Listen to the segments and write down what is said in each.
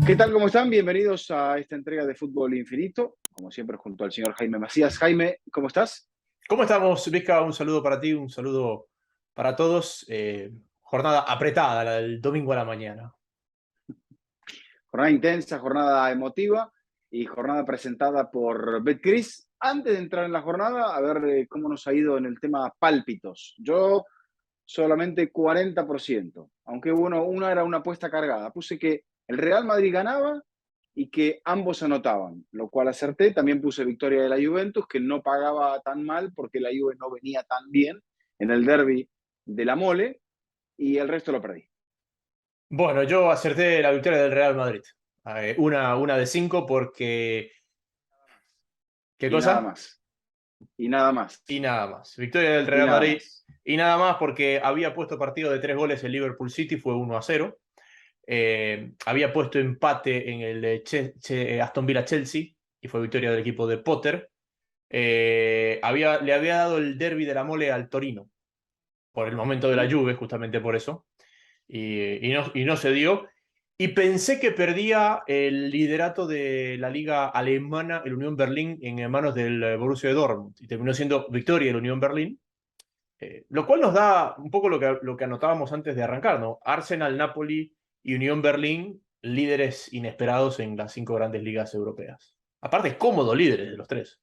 ¿Qué tal? ¿Cómo están? Bienvenidos a esta entrega de Fútbol Infinito, como siempre junto al señor Jaime Macías. Jaime, ¿cómo estás? ¿Cómo estamos, Vizca? Un saludo para ti, un saludo para todos. Jornada apretada, la del domingo a la mañana. Jornada intensa, jornada emotiva y jornada presentada por Betcris. Antes de entrar en la jornada, a ver cómo nos ha ido en el tema pálpitos. Yo solamente 40%, aunque una era una apuesta cargada. Puse que el Real Madrid ganaba y que ambos anotaban, lo cual acerté. También puse victoria de la Juventus, que no pagaba tan mal porque la Juve no venía tan bien en el derby de la Mole, y el resto lo perdí. Bueno, yo acerté la victoria del Real Madrid. Una de 5 porque... ¿Qué Y nada cosa? más, y nada más, Y nada más. Victoria del y Real nada Madrid más. y nada más porque había puesto partido de 3 goles en Liverpool City, fue 1-0. Había puesto empate en el Aston Villa-Chelsea y fue victoria del equipo de Potter. Le había dado el derby de la Mole al Torino por el momento de la Ujú. Juve, justamente por eso, y no se dio. Y pensé que perdía el liderato de la liga alemana, el Unión Berlín, en manos del Borussia Dortmund, y terminó siendo victoria del Unión Berlín, lo cual nos da un poco lo que anotábamos antes de arrancar, ¿no? Arsenal, Napoli y Unión Berlín, líderes inesperados en las 5 grandes ligas europeas. Aparte, cómodos líderes de los tres.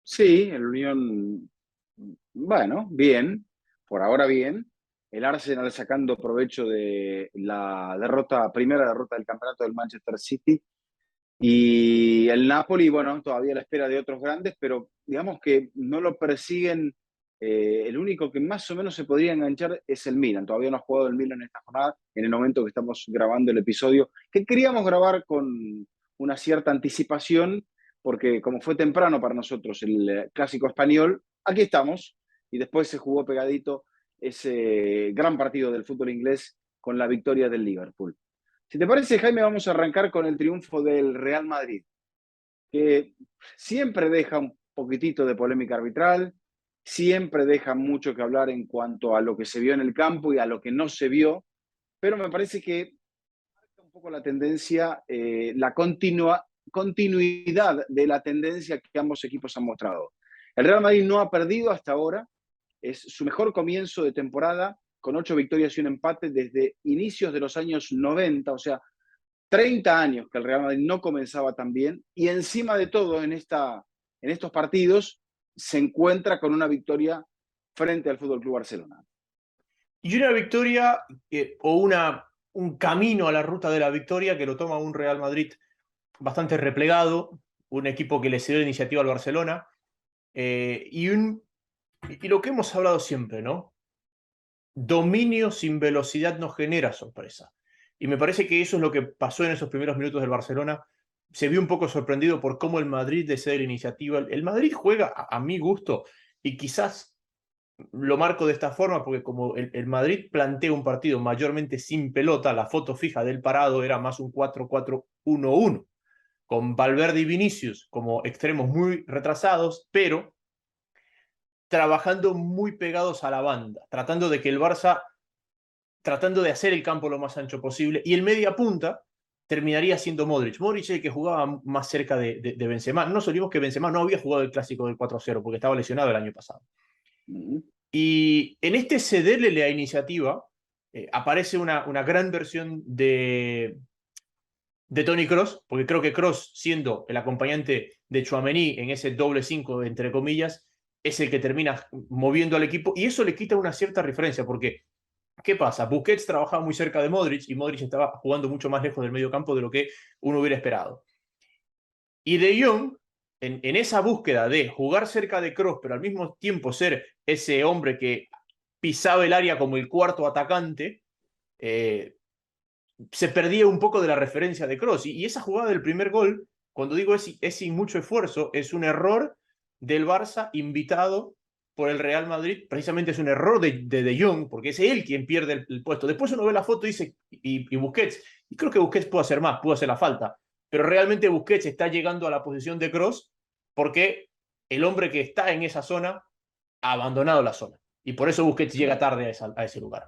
Sí, el Unión, bueno, bien, por ahora bien. El Arsenal sacando provecho de la primera derrota del campeonato del Manchester City. Y el Napoli, bueno, todavía a la espera de otros grandes, pero digamos que no lo persiguen. El único que más o menos se podría enganchar es el Milan. Todavía no ha jugado el Milan en esta jornada, en el momento que estamos grabando el episodio, que queríamos grabar con una cierta anticipación, porque como fue temprano para nosotros el clásico español, aquí estamos. Y después se jugó pegadito ese gran partido del fútbol inglés con la victoria del Liverpool. Si te parece, Jaime, vamos a arrancar con el triunfo del Real Madrid, que siempre deja un poquitito de polémica arbitral, siempre deja mucho que hablar en cuanto a lo que se vio en el campo y a lo que no se vio, pero me parece que marca un poco la tendencia, continuidad de la tendencia que ambos equipos han mostrado. El Real Madrid no ha perdido hasta ahora, es su mejor comienzo de temporada, con 8 victorias y un empate desde inicios de los años 90, o sea, 30 años que el Real Madrid no comenzaba tan bien, y encima de todo en estos partidos se encuentra con una victoria frente al Fútbol Club Barcelona. Y una victoria un camino a la ruta de la victoria que lo toma un Real Madrid bastante replegado, un equipo que le cedió la iniciativa al Barcelona, y lo que hemos hablado siempre, ¿no? Dominio sin velocidad no genera sorpresa. Y me parece que eso es lo que pasó en esos primeros minutos del Barcelona. Se vio un poco sorprendido por cómo el Madrid cede la iniciativa. El Madrid juega, a mi gusto, y quizás lo marco de esta forma porque como el Madrid plantea un partido mayormente sin pelota, la foto fija del parado era más un 4-4-1-1, con Valverde y Vinicius como extremos muy retrasados, pero trabajando muy pegados a la banda, tratando de que el Barça, tratando de hacer el campo lo más ancho posible, y el media punta terminaría siendo Modric. Modric es el que jugaba más cerca de Benzema. No olvidemos que Benzema no había jugado el clásico del 4-0 porque estaba lesionado el año pasado. Uh -huh. Y en este cederle la iniciativa, aparece una gran versión de Toni Kroos, porque creo que Kroos, siendo el acompañante de Tchouaméni en ese doble 5, entre comillas, es el que termina moviendo al equipo, y eso le quita una cierta referencia, porque ¿qué pasa? Busquets trabajaba muy cerca de Modric, y Modric estaba jugando mucho más lejos del medio campo de lo que uno hubiera esperado. Y De Jong, en esa búsqueda de jugar cerca de Kroos, pero al mismo tiempo ser ese hombre que pisaba el área como el cuarto atacante, se perdía un poco de la referencia de Kroos. Y esa jugada del primer gol, cuando digo es sin mucho esfuerzo, es un error del Barça invitado por el Real Madrid. Precisamente es un error de Jong, porque es él quien pierde el puesto. Después uno ve la foto y dice, y Busquets, y creo que Busquets puede hacer más, puede hacer la falta, pero realmente Busquets está llegando a la posición de Kroos porque el hombre que está en esa zona ha abandonado la zona. Y por eso Busquets llega tarde a ese lugar.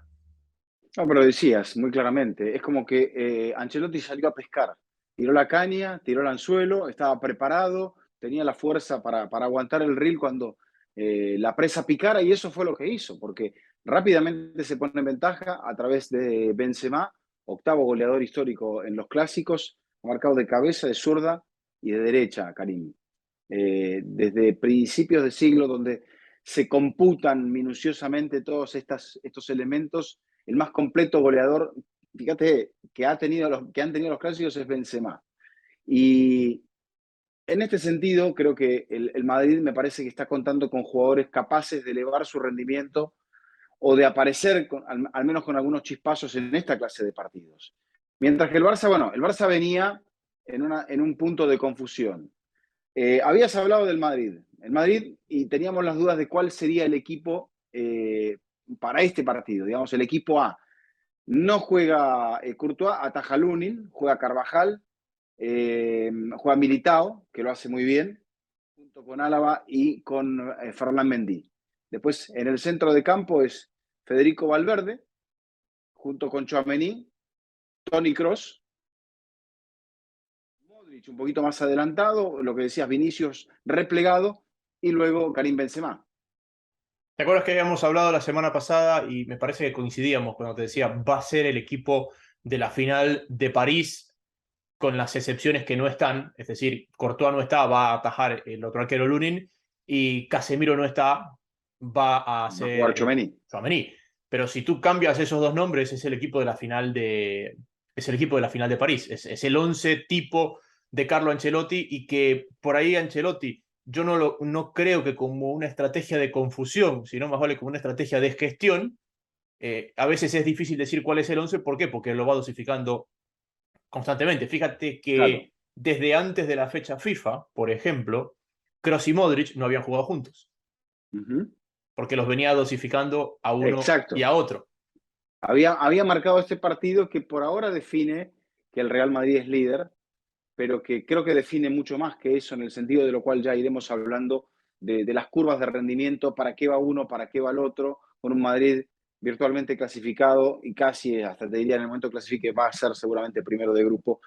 No, pero decías muy claramente, es como que Ancelotti salió a pescar, tiró la caña, tiró el anzuelo, estaba preparado, tenía la fuerza para aguantar el reel cuando la presa picara y eso fue lo que hizo, porque rápidamente se pone en ventaja a través de Benzema, octavo goleador histórico en los clásicos, ha marcado de cabeza, de zurda y de derecha, Karim. Desde principios de siglo, donde se computan minuciosamente todos estos elementos, el más completo goleador, fíjate, que han tenido los clásicos es Benzema. Y en este sentido, creo que el Madrid me parece que está contando con jugadores capaces de elevar su rendimiento o de aparecer, al menos con algunos chispazos en esta clase de partidos. Mientras que el Barça, bueno, el Barça venía en un punto de confusión. Habías hablado del Madrid, el Madrid, y teníamos las dudas de cuál sería el equipo para este partido, digamos, el equipo A. No juega Courtois, ataja Lunin, juega Carvajal, juega Militao, que lo hace muy bien, junto con Álava y con Ferland Mendy. Después, en el centro de campo es Federico Valverde, junto con Tchouaméni, Toni Kroos, Modric un poquito más adelantado, lo que decías, Vinicius replegado, y luego Karim Benzema. ¿Te acuerdas que habíamos hablado la semana pasada y me parece que coincidíamos cuando te decía va a ser el equipo de la final de París con las excepciones que no están? Es decir, Courtois no está, va a atajar el otro arquero Lunin, y Casemiro no está, va a Va a jugar ser Tchouaméni. Tchouaméni. Pero si tú cambias esos dos nombres, es el equipo de la final es el equipo de la final de París. Es el 11 tipo de Carlo Ancelotti, y que por ahí Ancelotti, yo no creo que como una estrategia de confusión, sino más vale como una estrategia de gestión. A veces es difícil decir cuál es el 11. ¿Por qué? Porque lo va dosificando constantemente. Fíjate Claro. que desde antes de la fecha FIFA, por ejemplo, Kroos y Modric no habían jugado juntos, Uh-huh. porque los venía dosificando a uno y Exacto. a otro. Había marcado este partido que por ahora define que el Real Madrid es líder, pero que creo que define mucho más que eso, en el sentido de lo cual ya iremos hablando de las curvas de rendimiento, para qué va uno, para qué va el otro, con un Madrid virtualmente clasificado y casi, hasta te diría, en el momento que clasifique, va a ser seguramente primero de grupo.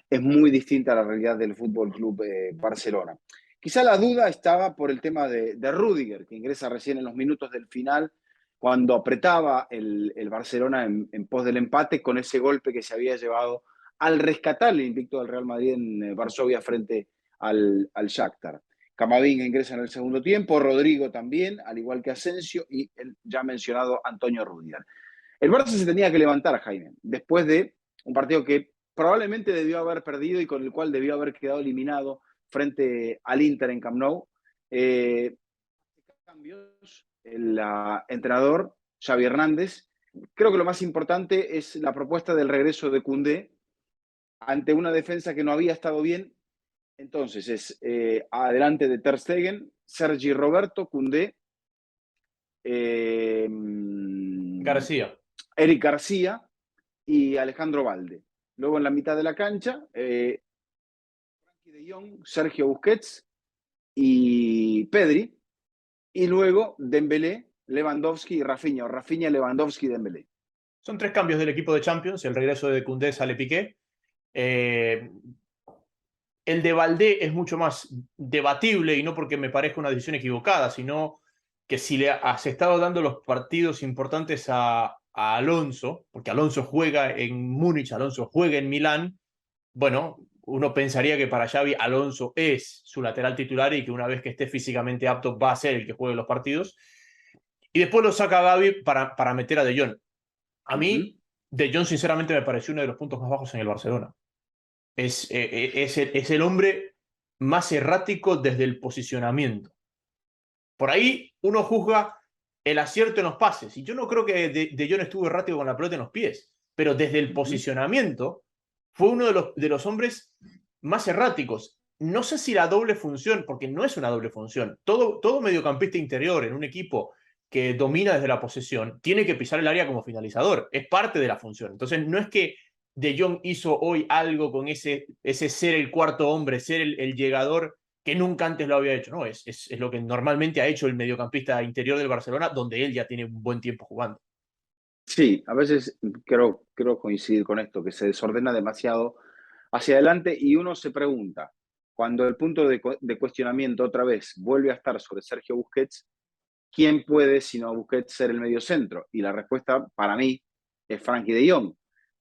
Es muy distinta a la realidad del Fútbol Club Barcelona. Quizá la duda estaba por el tema de Rüdiger, que ingresa recién en los minutos del final, cuando apretaba el Barcelona en pos del empate, con ese golpe que se había llevado al rescatar el invicto del Real Madrid en Varsovia frente al Shakhtar. Camavinga ingresa en el segundo tiempo, Rodrigo también, al igual que Asensio, y el ya mencionado Antonio Rüdiger. El Barça se tenía que levantar, Jaime, después de un partido que probablemente debió haber perdido y con el cual debió haber quedado eliminado frente al Inter en Camp Nou. Cambios, el entrenador Xavi Hernández. Creo que lo más importante es la propuesta del regreso de Koundé ante una defensa que no había estado bien. Entonces es adelante de Ter Stegen, Sergi Roberto, Koundé, eh, García. Eric García y Alejandro Valde. Luego en la mitad de la cancha, Frankie de Jong, Sergio Busquets y Pedri. Y luego Dembélé, Lewandowski y Rafinha, o Rafinha, Lewandowski y Dembélé. Son tres cambios del equipo de Champions. El regreso de Koundé, sale Piqué. El de Valdé es mucho más debatible, y no porque me parezca una decisión equivocada, sino que si le has estado dando los partidos importantes a Alonso, porque Alonso juega en Múnich, Alonso juega en Milán, bueno, uno pensaría que para Xavi Alonso es su lateral titular y que una vez que esté físicamente apto va a ser el que juegue los partidos. Y después lo saca Gavi para meter a De Jong. A Uh-huh. mí, De Jong sinceramente me pareció uno de los puntos más bajos en el Barcelona. Es el hombre más errático desde el posicionamiento. Por ahí uno juzga el acierto en los pases, y yo no creo que de Jong estuvo errático con la pelota en los pies, pero desde el Uh-huh. posicionamiento fue uno de los hombres más erráticos. No sé si la doble función, porque no es una doble función. Todo mediocampista interior en un equipo que domina desde la posesión tiene que pisar el área como finalizador. Es parte de la función. Entonces, no es que De Jong hizo hoy algo con ese ser el cuarto hombre, ser el llegador que nunca antes lo había hecho. No, es lo que normalmente ha hecho el mediocampista interior del Barcelona, donde él ya tiene un buen tiempo jugando. Sí, a veces creo coincidir con esto, que se desordena demasiado hacia adelante y uno se pregunta, cuando el punto de cuestionamiento otra vez vuelve a estar sobre Sergio Busquets, ¿quién puede, sino Busquets, ser el medio centro? Y la respuesta para mí es Frankie de Jong,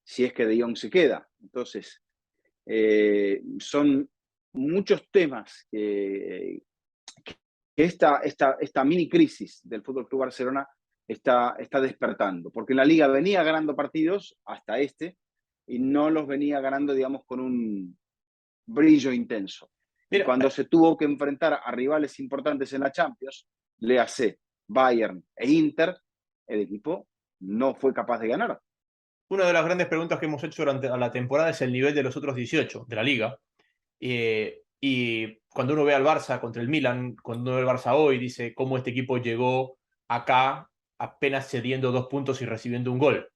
si es que de Jong se queda. Entonces, son muchos temas que esta mini crisis del Fútbol Club Barcelona está despertando, porque en la liga venía ganando partidos hasta este y no los venía ganando, digamos, con un brillo intenso. Y Mira, cuando se tuvo que enfrentar a rivales importantes en la Champions, léase Bayern e Inter, el equipo no fue capaz de ganar. una de las grandes preguntas que hemos hecho durante la temporada es el nivel de los otros 18 de la liga. Y cuando uno ve al Barça contra el Milan, cuando uno ve al Barça hoy, dice cómo este equipo llegó acá apenas cediendo 2 puntos y recibiendo un gol.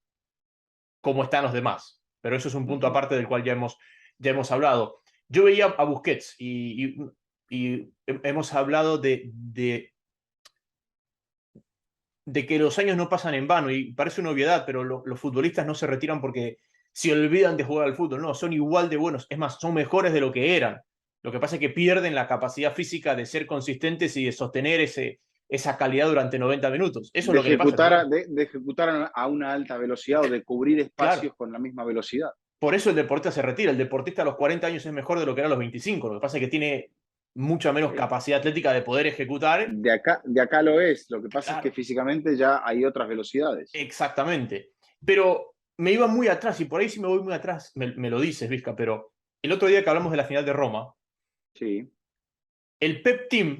¿Cómo están los demás? Pero eso es un punto aparte del cual ya hemos hablado. Yo veía a Busquets y hemos hablado de que los años no pasan en vano, y parece una obviedad, pero los futbolistas no se retiran porque se olvidan de jugar al fútbol. No, son igual de buenos, es más, son mejores de lo que eran. Lo que pasa es que pierden la capacidad física de ser consistentes y de sostener esa calidad durante 90 minutos. Eso es De lo que le pasa a estos ejecutar, jugadores. de ejecutar a una alta velocidad o de cubrir Claro, espacios con la misma velocidad. por eso el deportista se retira. El deportista a los 40 años es mejor de lo que era a los 25. Lo que pasa es que tiene mucha menos Eh, capacidad atlética de poder ejecutar. de acá lo es. Lo que pasa es que Claro, físicamente ya hay otras velocidades. exactamente. Pero me iba muy atrás, y por ahí si me voy muy atrás, me lo dices, Vizca, pero el otro día que hablamos de la final de Roma, Sí. el Pep Team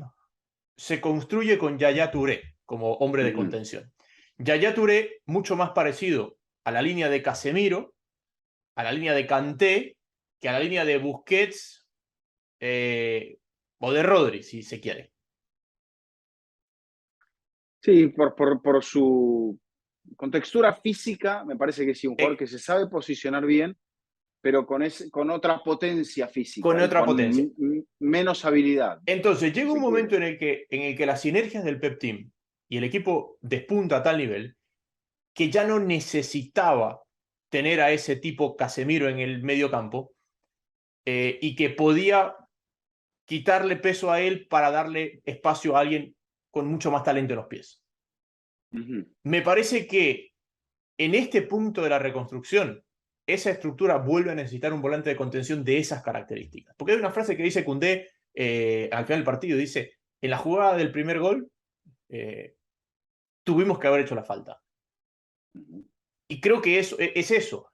se construye con Yaya Touré como hombre de Ujú. contención. Yaya Touré, mucho más parecido a la línea de Casemiro, a la línea de Kanté, que a la línea de Busquets o de Rodri, si se quiere. Sí, por su contextura física, me parece que sí, un jugador Eh, que se sabe posicionar bien, pero con otra potencia con física y otra con potencia. menos habilidad, Entonces si llega un se quiere. momento en el que las sinergias del Pep Team y el equipo despunta a tal nivel que ya no necesitaba tener a ese tipo Casemiro en el medio campo, y que podía quitarle peso a él para darle espacio a alguien con mucho más talento en los pies. Ujú. Me parece que en este punto de la reconstrucción, esa estructura vuelve a necesitar un volante de contención de esas características. Porque hay una frase que dice Koundé al final del partido, dice, en la jugada del primer gol eh, tuvimos que haber hecho la falta. Ujú. Y creo que es eso.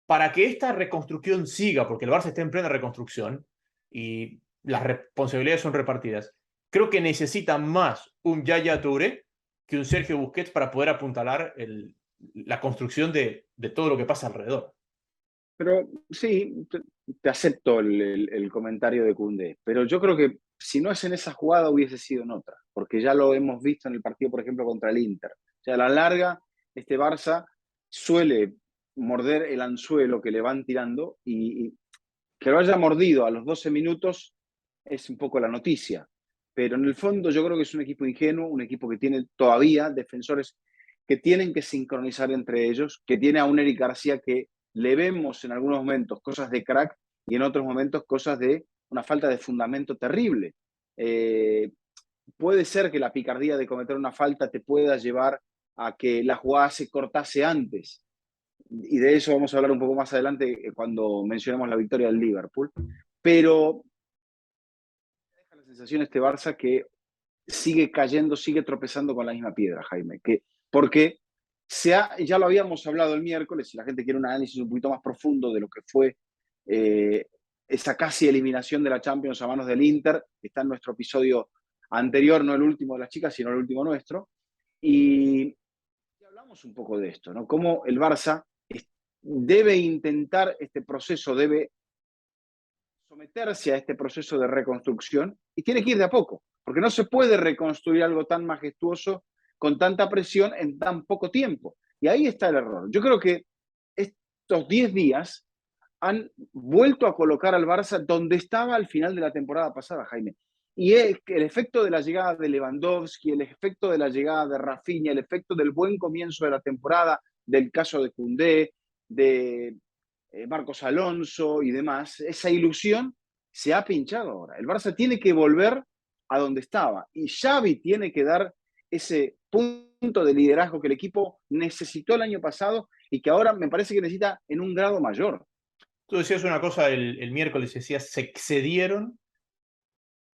Para que esta reconstrucción siga, porque el Barça está en plena reconstrucción y las responsabilidades son repartidas, creo que necesita más un Yaya Touré que un Sergio Busquets para poder apuntalar la construcción de todo lo que pasa alrededor. Pero sí, te acepto el comentario de Koundé, pero yo creo que si no es en esa jugada hubiese sido en otra, porque ya lo hemos visto en el partido, por ejemplo, contra el Inter. O sea, a la larga, este Barça suele morder el anzuelo que le van tirando y que lo haya mordido a los 12 minutos es un poco la noticia. Pero en el fondo yo creo que es un equipo ingenuo, un equipo que tiene todavía defensores que tienen que sincronizar entre ellos, que tiene a un Eric García que le vemos en algunos momentos cosas de crack y en otros momentos cosas de una falta de fundamento terrible. Eh, Puede ser que la picardía de cometer una falta te pueda llevar a que la jugada se cortase antes, y de eso vamos a hablar un poco más adelante cuando mencionemos la victoria del Liverpool, pero deja la sensación este Barça que sigue cayendo, sigue tropezando con la misma piedra, Jaime, porque ya lo habíamos hablado el miércoles, si la gente quiere un análisis un poquito más profundo de lo que fue eh, esa casi eliminación de la Champions a manos del Inter, está en nuestro episodio anterior, no el último de las chicas, sino el último nuestro, y hablamos un poco de esto, ¿no? Cómo el Barça debe intentar este proceso, debe someterse a este proceso de reconstrucción y tiene que ir de a poco, porque no se puede reconstruir algo tan majestuoso con tanta presión en tan poco tiempo. Y ahí está el error. Yo creo que estos 10 días han vuelto a colocar al Barça donde estaba al final de la temporada pasada, Jaime. Y el efecto de la llegada de Lewandowski, el efecto de la llegada de Rafinha, el efecto del buen comienzo de la temporada, del caso de Koundé, de Marcos Alonso y demás, esa ilusión se ha pinchado ahora. El Barça tiene que volver a donde estaba y Xavi tiene que dar ese punto de liderazgo que el equipo necesitó el año pasado y que ahora me parece que necesita en un grado mayor. Tú decías una cosa el miércoles, decías, se excedieron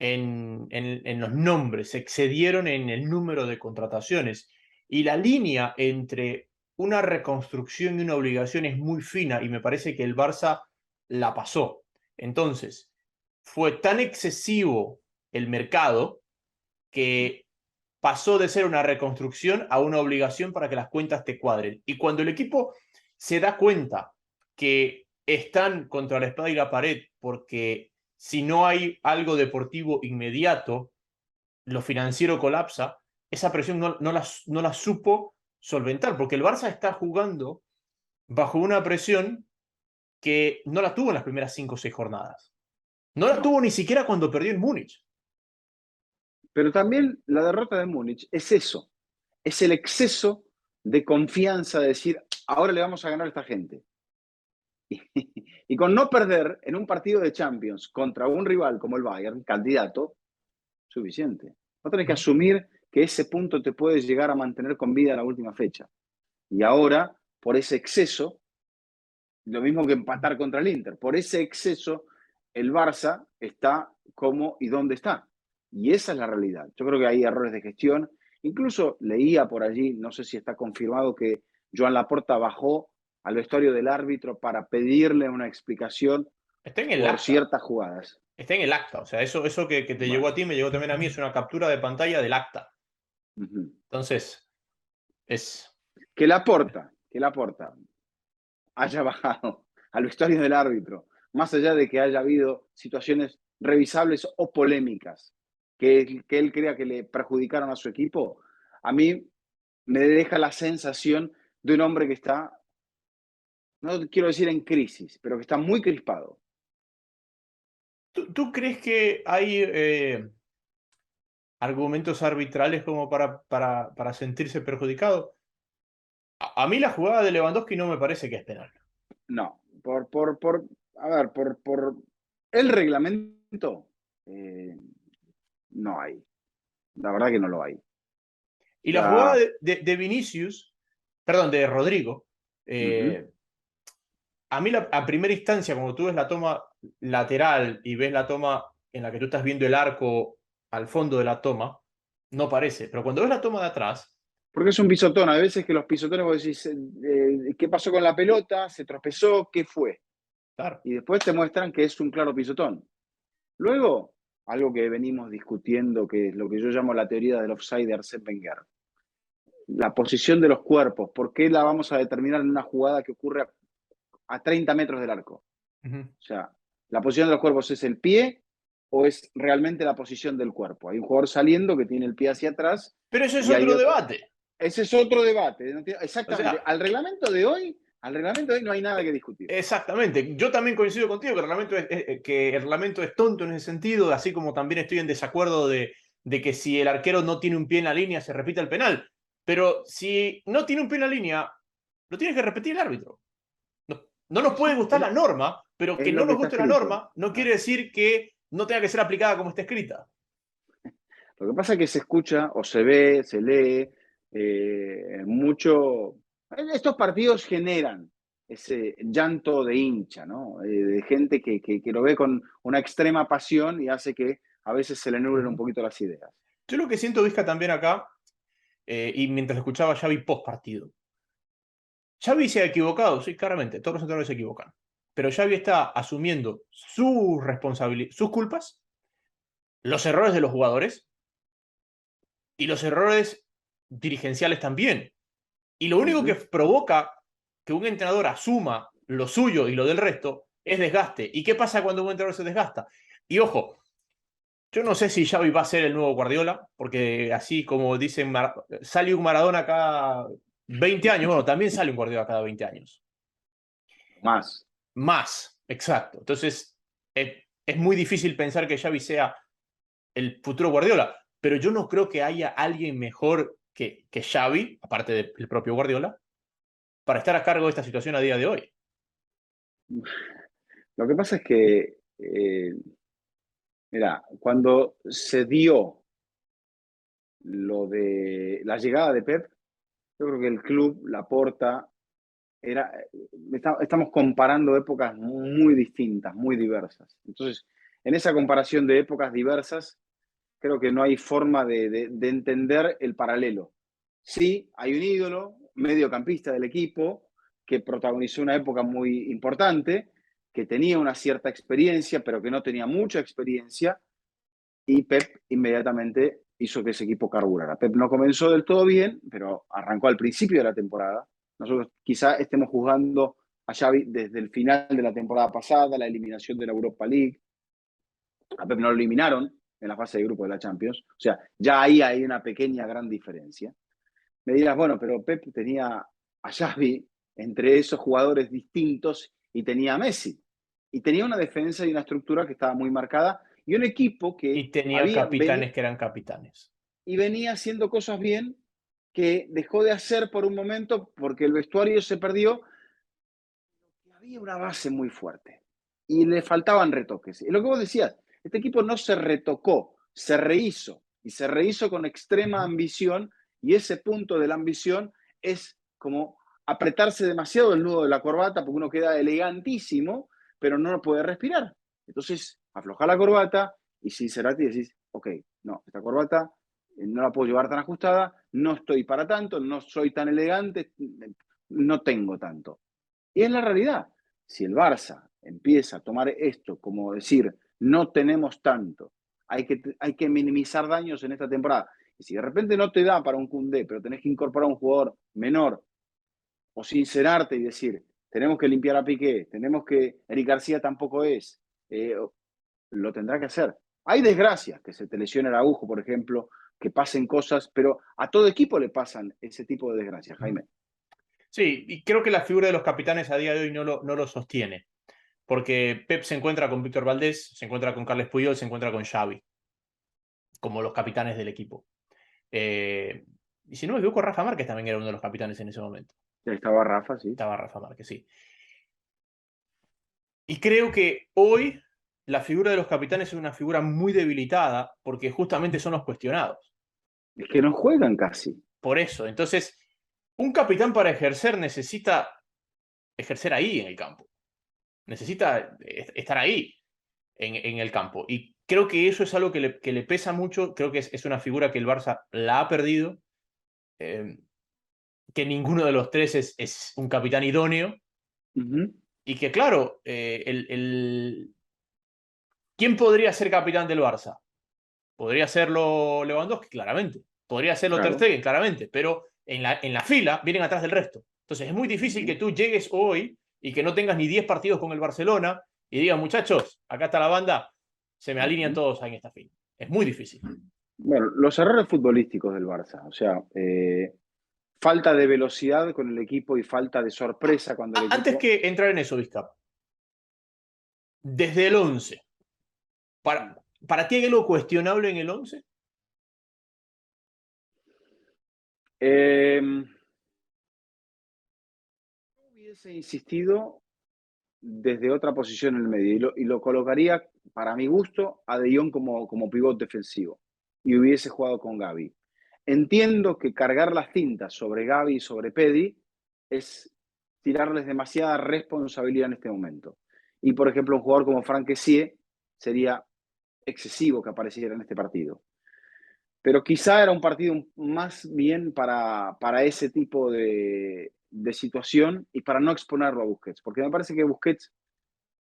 en los nombres, se excedieron en el número de contrataciones. Y la línea entre una reconstrucción y una obligación es muy fina y me parece que el Barça la pasó. Entonces, fue tan excesivo el mercado que pasó de ser una reconstrucción a una obligación para que las cuentas te cuadren. Y cuando el equipo se da cuenta que están contra la espada y la pared porque si no hay algo deportivo inmediato, lo financiero colapsa, esa presión no la supo solventar, porque el Barça está jugando bajo una presión que no la tuvo en las primeras 5 o 6 jornadas. No la tuvo ni siquiera cuando perdió en Múnich. Pero también la derrota de Múnich es eso, es el exceso de confianza de decir, ahora le vamos a ganar a esta gente. Y con no perder en un partido de Champions contra un rival como el Bayern, candidato, suficiente. No tenés que asumir que ese punto te puede llegar a mantener con vida en la última fecha. Y ahora, por ese exceso, lo mismo que empatar contra el Inter, por ese exceso, el Barça está como y dónde está. Y esa es la realidad. Yo creo que hay errores de gestión. Incluso leía por allí, no sé si está confirmado, que Joan Laporta bajó al vestuario del árbitro para pedirle una explicación Está en el por acta. ciertas jugadas. Está en el acta. O sea, eso que te Bueno. llegó a ti, me llegó también a mí, es una captura de pantalla del acta. Entonces, es... Que Laporta haya bajado al vestuario del árbitro, más allá de que haya habido situaciones revisables o polémicas que él crea que le perjudicaron a su equipo, a mí me deja la sensación de un hombre que está, no quiero decir en crisis, pero que está muy crispado. ¿Tú crees que hay argumentos arbitrales como para sentirse perjudicado? A mí la jugada de Lewandowski no me parece que es penal. No, a ver, por el reglamento no hay. La verdad que no lo hay. Y O la jugada sea, de Vinicius, perdón, de Rodrigo, a mí a primera instancia, cuando tú ves la toma lateral y ves la toma en la que tú estás viendo el arco al fondo de la toma, no parece. Pero cuando ves la toma de atrás... porque es un pisotón. Hay veces que los pisotones vos decís, ¿qué pasó con la pelota? ¿Se tropezó? ¿Qué fue? Claro. Y después te muestran que es un claro pisotón. Luego, algo que venimos discutiendo, que es lo que yo llamo la teoría del offside de Arsène Wenger. La posición de los cuerpos. ¿Por qué la vamos a determinar en una jugada que ocurre a 30 metros del arco? O sea, ¿la posición de los cuerpos es el pie o es realmente la posición del cuerpo? Hay un jugador saliendo que tiene el pie hacia atrás. Pero eso es Y hay otro otro. debate. Ese es otro debate. Exactamente. O sea, Al reglamento de hoy no hay nada que discutir. exactamente. Yo también coincido contigo que el reglamento es tonto en ese sentido, así como también estoy en desacuerdo de que si el arquero no tiene un pie en la línea se repita el penal. Pero si no tiene un pie en la línea, lo tiene que repetir el árbitro. No nos puede gustar la norma, pero que Es no lo que nos está guste la escrito. norma no quiere decir que no tenga que ser aplicada como está escrita. Lo que pasa es que se escucha o se ve, se lee mucho. Estos partidos generan ese llanto de hincha, ¿no? De gente que lo ve con una extrema pasión y hace que a veces se le nublen un poquito las ideas. Yo lo que siento, Vizca, también acá, y mientras escuchaba a Xavi post partido, Xavi se ha equivocado, sí, claramente, todos los entrenadores se equivocan. Pero Xavi está asumiendo su responsabilidad, sus culpas, los errores de los jugadores y los errores dirigenciales también. Y lo único que provoca que un entrenador asuma lo suyo y lo del resto es desgaste. ¿Y qué pasa cuando un entrenador se desgasta? Y ojo, yo no sé si Xavi va a ser el nuevo Guardiola, porque así como dicen, sale un Maradona cada 20 años, bueno, también sale un Guardiola cada 20 años. Más. Más, exacto. Entonces, es muy difícil pensar que Xavi sea el futuro Guardiola. Pero yo no creo que haya alguien mejor que Xavi, aparte del propio Guardiola, para estar a cargo de esta situación a día de hoy. Lo que pasa es que, mira, cuando se dio lo de la llegada de Pep, yo creo que el club, Laporta, estamos comparando épocas muy distintas, muy diversas. Entonces, en esa comparación de épocas diversas, creo que no hay forma de entender el paralelo. Sí, hay un ídolo, mediocampista del equipo, que protagonizó una época muy importante, que tenía una cierta experiencia, pero que no tenía mucha experiencia, y Pep inmediatamente hizo que ese equipo carburara. Pep no comenzó del todo bien, pero arrancó al principio de la temporada. Nosotros quizá estemos juzgando a Xavi desde el final de la temporada pasada, la eliminación de la Europa League. A Pep no lo eliminaron en la fase de grupo de la Champions. O sea, ya ahí hay una pequeña, gran diferencia. Me dirás, bueno, pero Pep tenía a Xavi entre esos jugadores distintos y tenía a Messi. Y tenía una defensa y una estructura que estaba muy marcada y un equipo que Y tenía había, capitanes que eran capitanes. y venía haciendo cosas bien que dejó de hacer por un momento porque el vestuario se perdió. Había una base muy fuerte y le faltaban retoques. Y lo que vos decías, este equipo no se retocó, se rehizo y se rehizo con extrema ambición y ese punto de la ambición es como apretarse demasiado el nudo de la corbata porque uno queda elegantísimo, pero no puede respirar. Entonces, afloja la corbata y sincerate y decís, ok, no, esta corbata no la puedo llevar tan ajustada, no estoy para tanto, no soy tan elegante, no tengo tanto. Y es la realidad. Si el Barça empieza a tomar esto como decir, no tenemos tanto, hay que minimizar daños en esta temporada. Y si de repente no te da para un Koundé, pero tenés que incorporar un jugador menor o sincerarte y decir, tenemos que limpiar a Piqué, tenemos que, Eric García tampoco es, lo tendrá que hacer. Hay desgracias, que se te lesione el agujo, por ejemplo, que pasen cosas, pero a todo equipo le pasan ese tipo de desgracias, Jaime. Sí, y creo que la figura de los capitanes a día de hoy no lo sostiene. Porque Pep se encuentra con Víctor Valdés, se encuentra con Carles Puyol, se encuentra con Xavi, como los capitanes del equipo. Y si no me equivoco, Rafa Márquez también era uno de los capitanes en ese momento. Ya estaba Rafa, sí. Estaba Rafa Márquez, sí. Y creo que hoy la figura de los capitanes es una figura muy debilitada porque justamente son los cuestionados. Es que no juegan casi. Por eso, entonces, un capitán para ejercer necesita ejercer ahí en el campo. Necesita estar ahí en el campo. Y creo que eso es algo que le pesa mucho. Creo que es una figura que el Barça la ha perdido. Que ninguno de los tres es un capitán idóneo. Y que, claro, ¿quién podría ser capitán del Barça? Podría serlo Lewandowski, claramente. Podría serlo Ter Claro. Stegen, claramente. Pero en la fila vienen atrás del resto. Entonces es muy difícil que tú llegues hoy y que no tengas ni 10 partidos con el Barcelona y digas, muchachos, acá está la banda, se me alinean todos ahí en esta fila. Es muy difícil. Bueno, los errores futbolísticos del Barça, o sea, falta de velocidad con el equipo y falta de sorpresa cuando el Antes equipo... que entrar en eso, Vizca, desde el 11, ¿para ti hay algo cuestionable en el 11? Hubiese insistido desde otra posición en el medio y lo colocaría, para mi gusto, a De Jong como pivot defensivo y hubiese jugado con Gavi. Entiendo que cargar las tintas sobre Gavi y sobre Pedri es tirarles demasiada responsabilidad en este momento. Y, por ejemplo, un jugador como Franck Kessie sería excesivo que apareciera en este partido. Pero quizá era un partido más bien para ese tipo de situación y para no exponerlo a Busquets, porque me parece que Busquets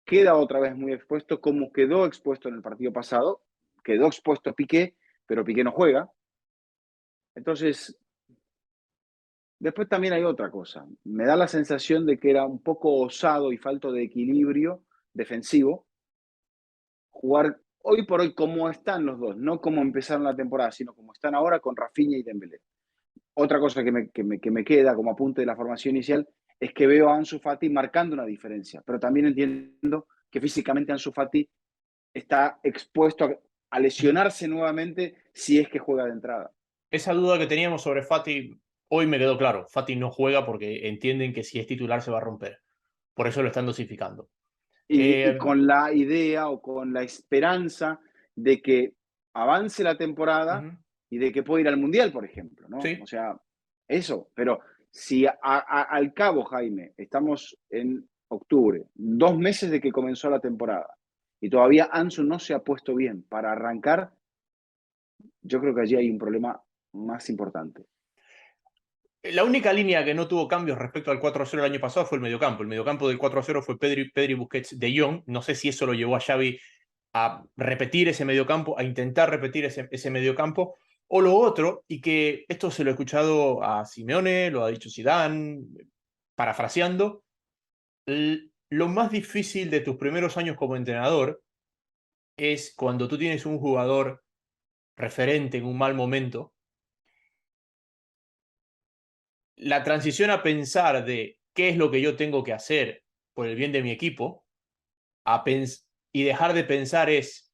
queda otra vez muy expuesto, como quedó expuesto en el partido pasado, quedó expuesto a Piqué, pero Piqué no juega. Entonces, después también hay otra cosa. Me da la sensación de que era un poco osado y falto de equilibrio defensivo jugar hoy por hoy como están los dos, no como empezaron la temporada, sino como están ahora con Rafinha y Dembélé. Otra cosa que me queda como apunte de la formación inicial es que veo a Ansu Fati marcando una diferencia, pero también entiendo que físicamente Ansu Fati está expuesto a lesionarse nuevamente si es que juega de entrada. Esa duda que teníamos sobre Fati, hoy me quedó claro. Fati no juega porque entienden que si es titular se va a romper. Por eso lo están dosificando. Y con la idea o con la esperanza de que avance la temporada Ujú, y de que pueda ir al Mundial, por ejemplo, ¿no? O sí. sea, eso. Pero si al cabo, Jaime, estamos en octubre, 2 meses de que comenzó la temporada, y todavía Ansu no se ha puesto bien para arrancar, yo creo que allí hay un problema más importante. La única línea que no tuvo cambios respecto al 4-0 el año pasado fue el mediocampo. El mediocampo del 4-0 fue Pedri, Busquets, De Jong. No sé si eso lo llevó a Xavi a repetir ese mediocampo, a intentar repetir ese mediocampo, o lo otro, y que esto se lo he escuchado a Simeone, lo ha dicho Zidane, parafraseando, lo más difícil de tus primeros años como entrenador es cuando tú tienes un jugador referente en un mal momento, la transición a pensar de qué es lo que yo tengo que hacer por el bien de mi equipo y dejar de pensar es,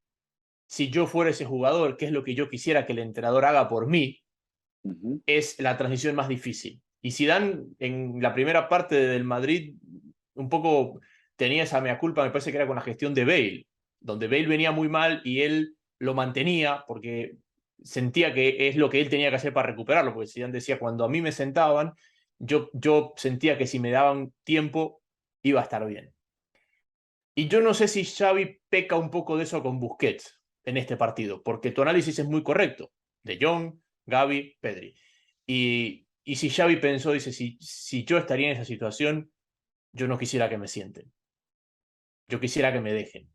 si yo fuera ese jugador, qué es lo que yo quisiera que el entrenador haga por mí, Ujú. es la transición más difícil. Y Zidane en la primera parte del Madrid un poco tenía esa mea culpa, me parece que era con la gestión de Bale, donde Bale venía muy mal y él lo mantenía porque sentía que es lo que él tenía que hacer para recuperarlo, porque Zidane decía, cuando a mí me sentaban, yo sentía que si me daban tiempo iba a estar bien. Y yo no sé si Xavi peca un poco de eso con Busquets en este partido, porque tu análisis es muy correcto. De Jong, Gavi, Pedri. Y si Xavi pensó, dice, si yo estaría en esa situación, yo no quisiera que me sienten. Yo quisiera que me dejen.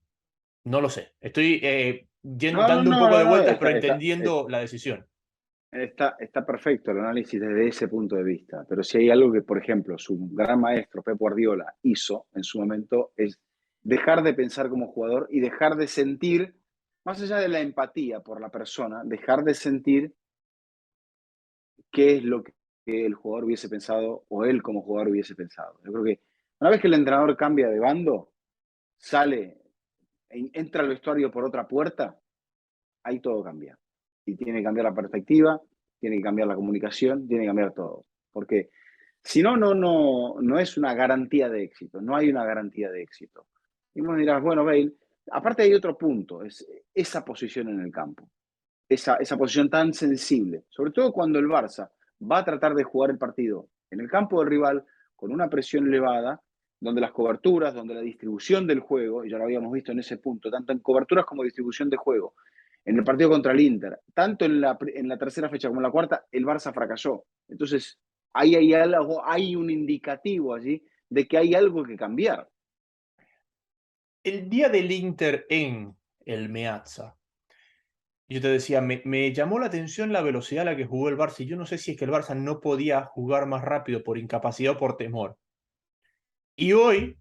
No lo sé. Estoy No, no, dando un no, poco no, de no, vueltas, pero entendiendo la decisión. está perfecto el análisis desde ese punto de vista, pero si hay algo que, por ejemplo, su gran maestro Pep Guardiola hizo en su momento es dejar de pensar como jugador y dejar de sentir, más allá de la empatía por la persona, dejar de sentir qué es lo que el jugador hubiese pensado o él como jugador hubiese pensado. Yo creo que una vez que el entrenador cambia de bando, sale, entra al vestuario por otra puerta, ahí todo cambia. Y tiene que cambiar la perspectiva, tiene que cambiar la comunicación, tiene que cambiar todo. Porque si no, no es una garantía de éxito, no hay una garantía de éxito. Y vos dirás, bueno, Bale, aparte hay otro punto, es esa posición en el campo, esa posición tan sensible, sobre todo cuando el Barça va a tratar de jugar el partido en el campo del rival con una presión elevada, donde las coberturas, donde la distribución del juego, y ya lo habíamos visto en ese punto, tanto en coberturas como distribución de juego, en el partido contra el Inter, tanto en la tercera fecha como en la cuarta, el Barça fracasó. Entonces, ahí hay algo, hay un indicativo allí de que hay algo que cambiar. El día del Inter en el Meazza, yo te decía, me llamó la atención la velocidad a la que jugó el Barça. Y yo no sé si es que el Barça no podía jugar más rápido por incapacidad o por temor. Y hoy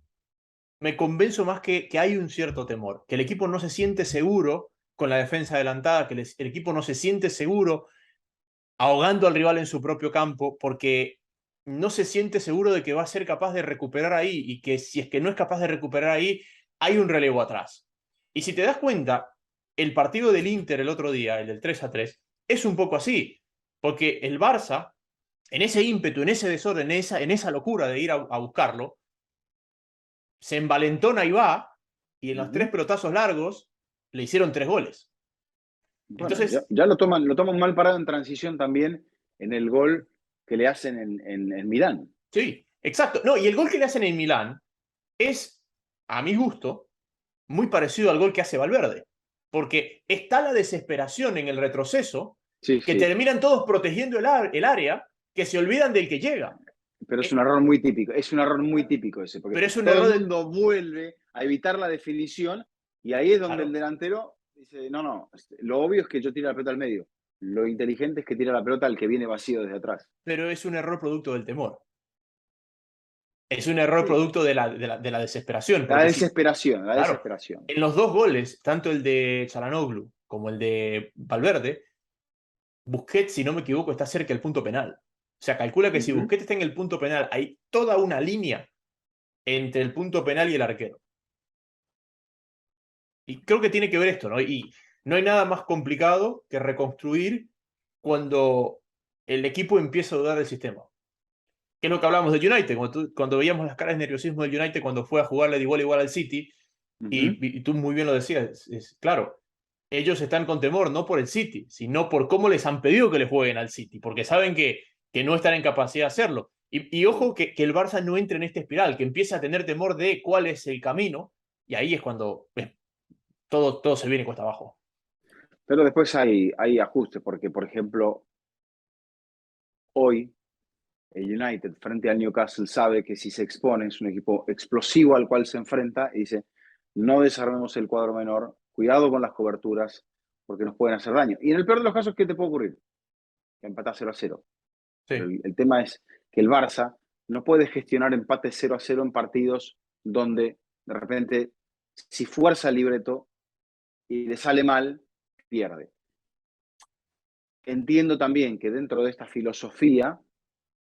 me convenzo más que hay un cierto temor, que el equipo no se siente seguro con la defensa adelantada, que el equipo no se siente seguro ahogando al rival en su propio campo, porque no se siente seguro de que va a ser capaz de recuperar ahí y que si es que no es capaz de recuperar ahí, hay un relevo atrás. Y si te das cuenta, el partido del Inter el otro día, el del 3-3, es un poco así, porque el Barça, en ese ímpetu, en ese desorden, en esa locura de ir a buscarlo, se envalentona y va, y en los tres Ujú. pelotazos largos le hicieron 3 goles. Bueno, ya, Entonces, ya lo toman mal parado en transición también en el gol que le hacen en Milán. sí, exacto. No, y el gol que le hacen en Milán es, a mi gusto, muy parecido al gol que hace Valverde, porque está la desesperación en el retroceso, Sí, que sí, terminan todos protegiendo el área, que se olvidan del que llega. pero es un Eh, error muy típico, es un error muy típico ese, porque pero es un todo el error de... mundo vuelve a evitar la definición y ahí es donde el Claro, delantero dice, no, no, lo obvio es que yo tire la pelota al medio, lo inteligente es que tira la pelota al que viene vacío desde atrás. pero es un error producto del temor. Es un error Sí. producto de la desesperación, La porque si, desesperación, la claro, desesperación. en los 2 goles, tanto el de Çalhanoğlu como el de Valverde, Busquets, si no me equivoco, está cerca del punto penal. O sea, calcula que si Ujú. Busquets está en el punto penal, hay toda una línea entre el punto penal y el arquero. Y creo que tiene que ver esto, ¿no? Y no hay nada más complicado que reconstruir cuando el equipo empieza a dudar del sistema. Que es lo que hablamos de United, cuando veíamos las caras de nerviosismo del United cuando fue a jugarle de igual a igual al City, y tú muy bien lo decías, claro, ellos están con temor no por el City, sino por cómo les han pedido que le jueguen al City, porque saben que no están en capacidad de hacerlo. Y ojo que el Barça no entre en esta espiral, que empiece a tener temor de cuál es el camino, y ahí es cuando todo se viene cuesta abajo. Pero después hay ajustes, porque, por ejemplo, hoy el United frente al Newcastle sabe que si se expone es un equipo explosivo al cual se enfrenta y dice, no desarmemos el cuadro menor, cuidado con las coberturas, porque nos pueden hacer daño. Y en el peor de los casos, ¿qué te puede ocurrir? Que empatás 0-0. Pero Sí. el tema es que el Barça no puede gestionar empates 0-0 en partidos donde de repente, si fuerza el libreto y le sale mal, pierde. Entiendo también que dentro de esta filosofía,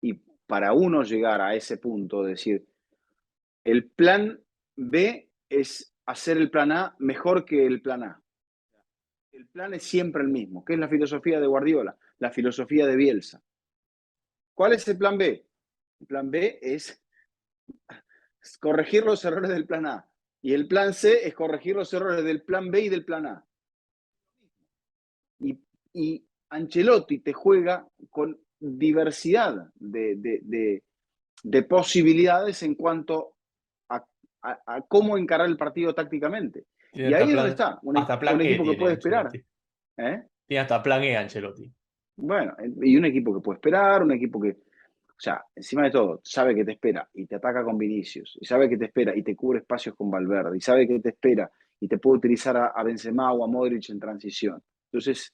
y para uno llegar a ese punto, de decir, el plan B es hacer el plan A mejor que el plan A. El plan es siempre el mismo, que es la filosofía de Guardiola, la filosofía de Bielsa. ¿Cuál es el plan B? El plan B es corregir los errores del plan A. Y el plan C es corregir los errores del plan B y del plan A. Y Ancelotti te juega con diversidad de posibilidades en cuanto a cómo encarar el partido tácticamente. Tiene Y ahí es donde está, hasta un plan E equipo que tiene puede esperar. Ancelotti. ¿Eh? Tiene hasta plan E Ancelotti. Bueno, y un equipo que puede esperar, un equipo que, o sea, encima de todo, sabe que te espera y te ataca con Vinicius, y sabe que te espera y te cubre espacios con Valverde, y sabe que te espera y te puede utilizar a Benzema o a Modric en transición. Entonces,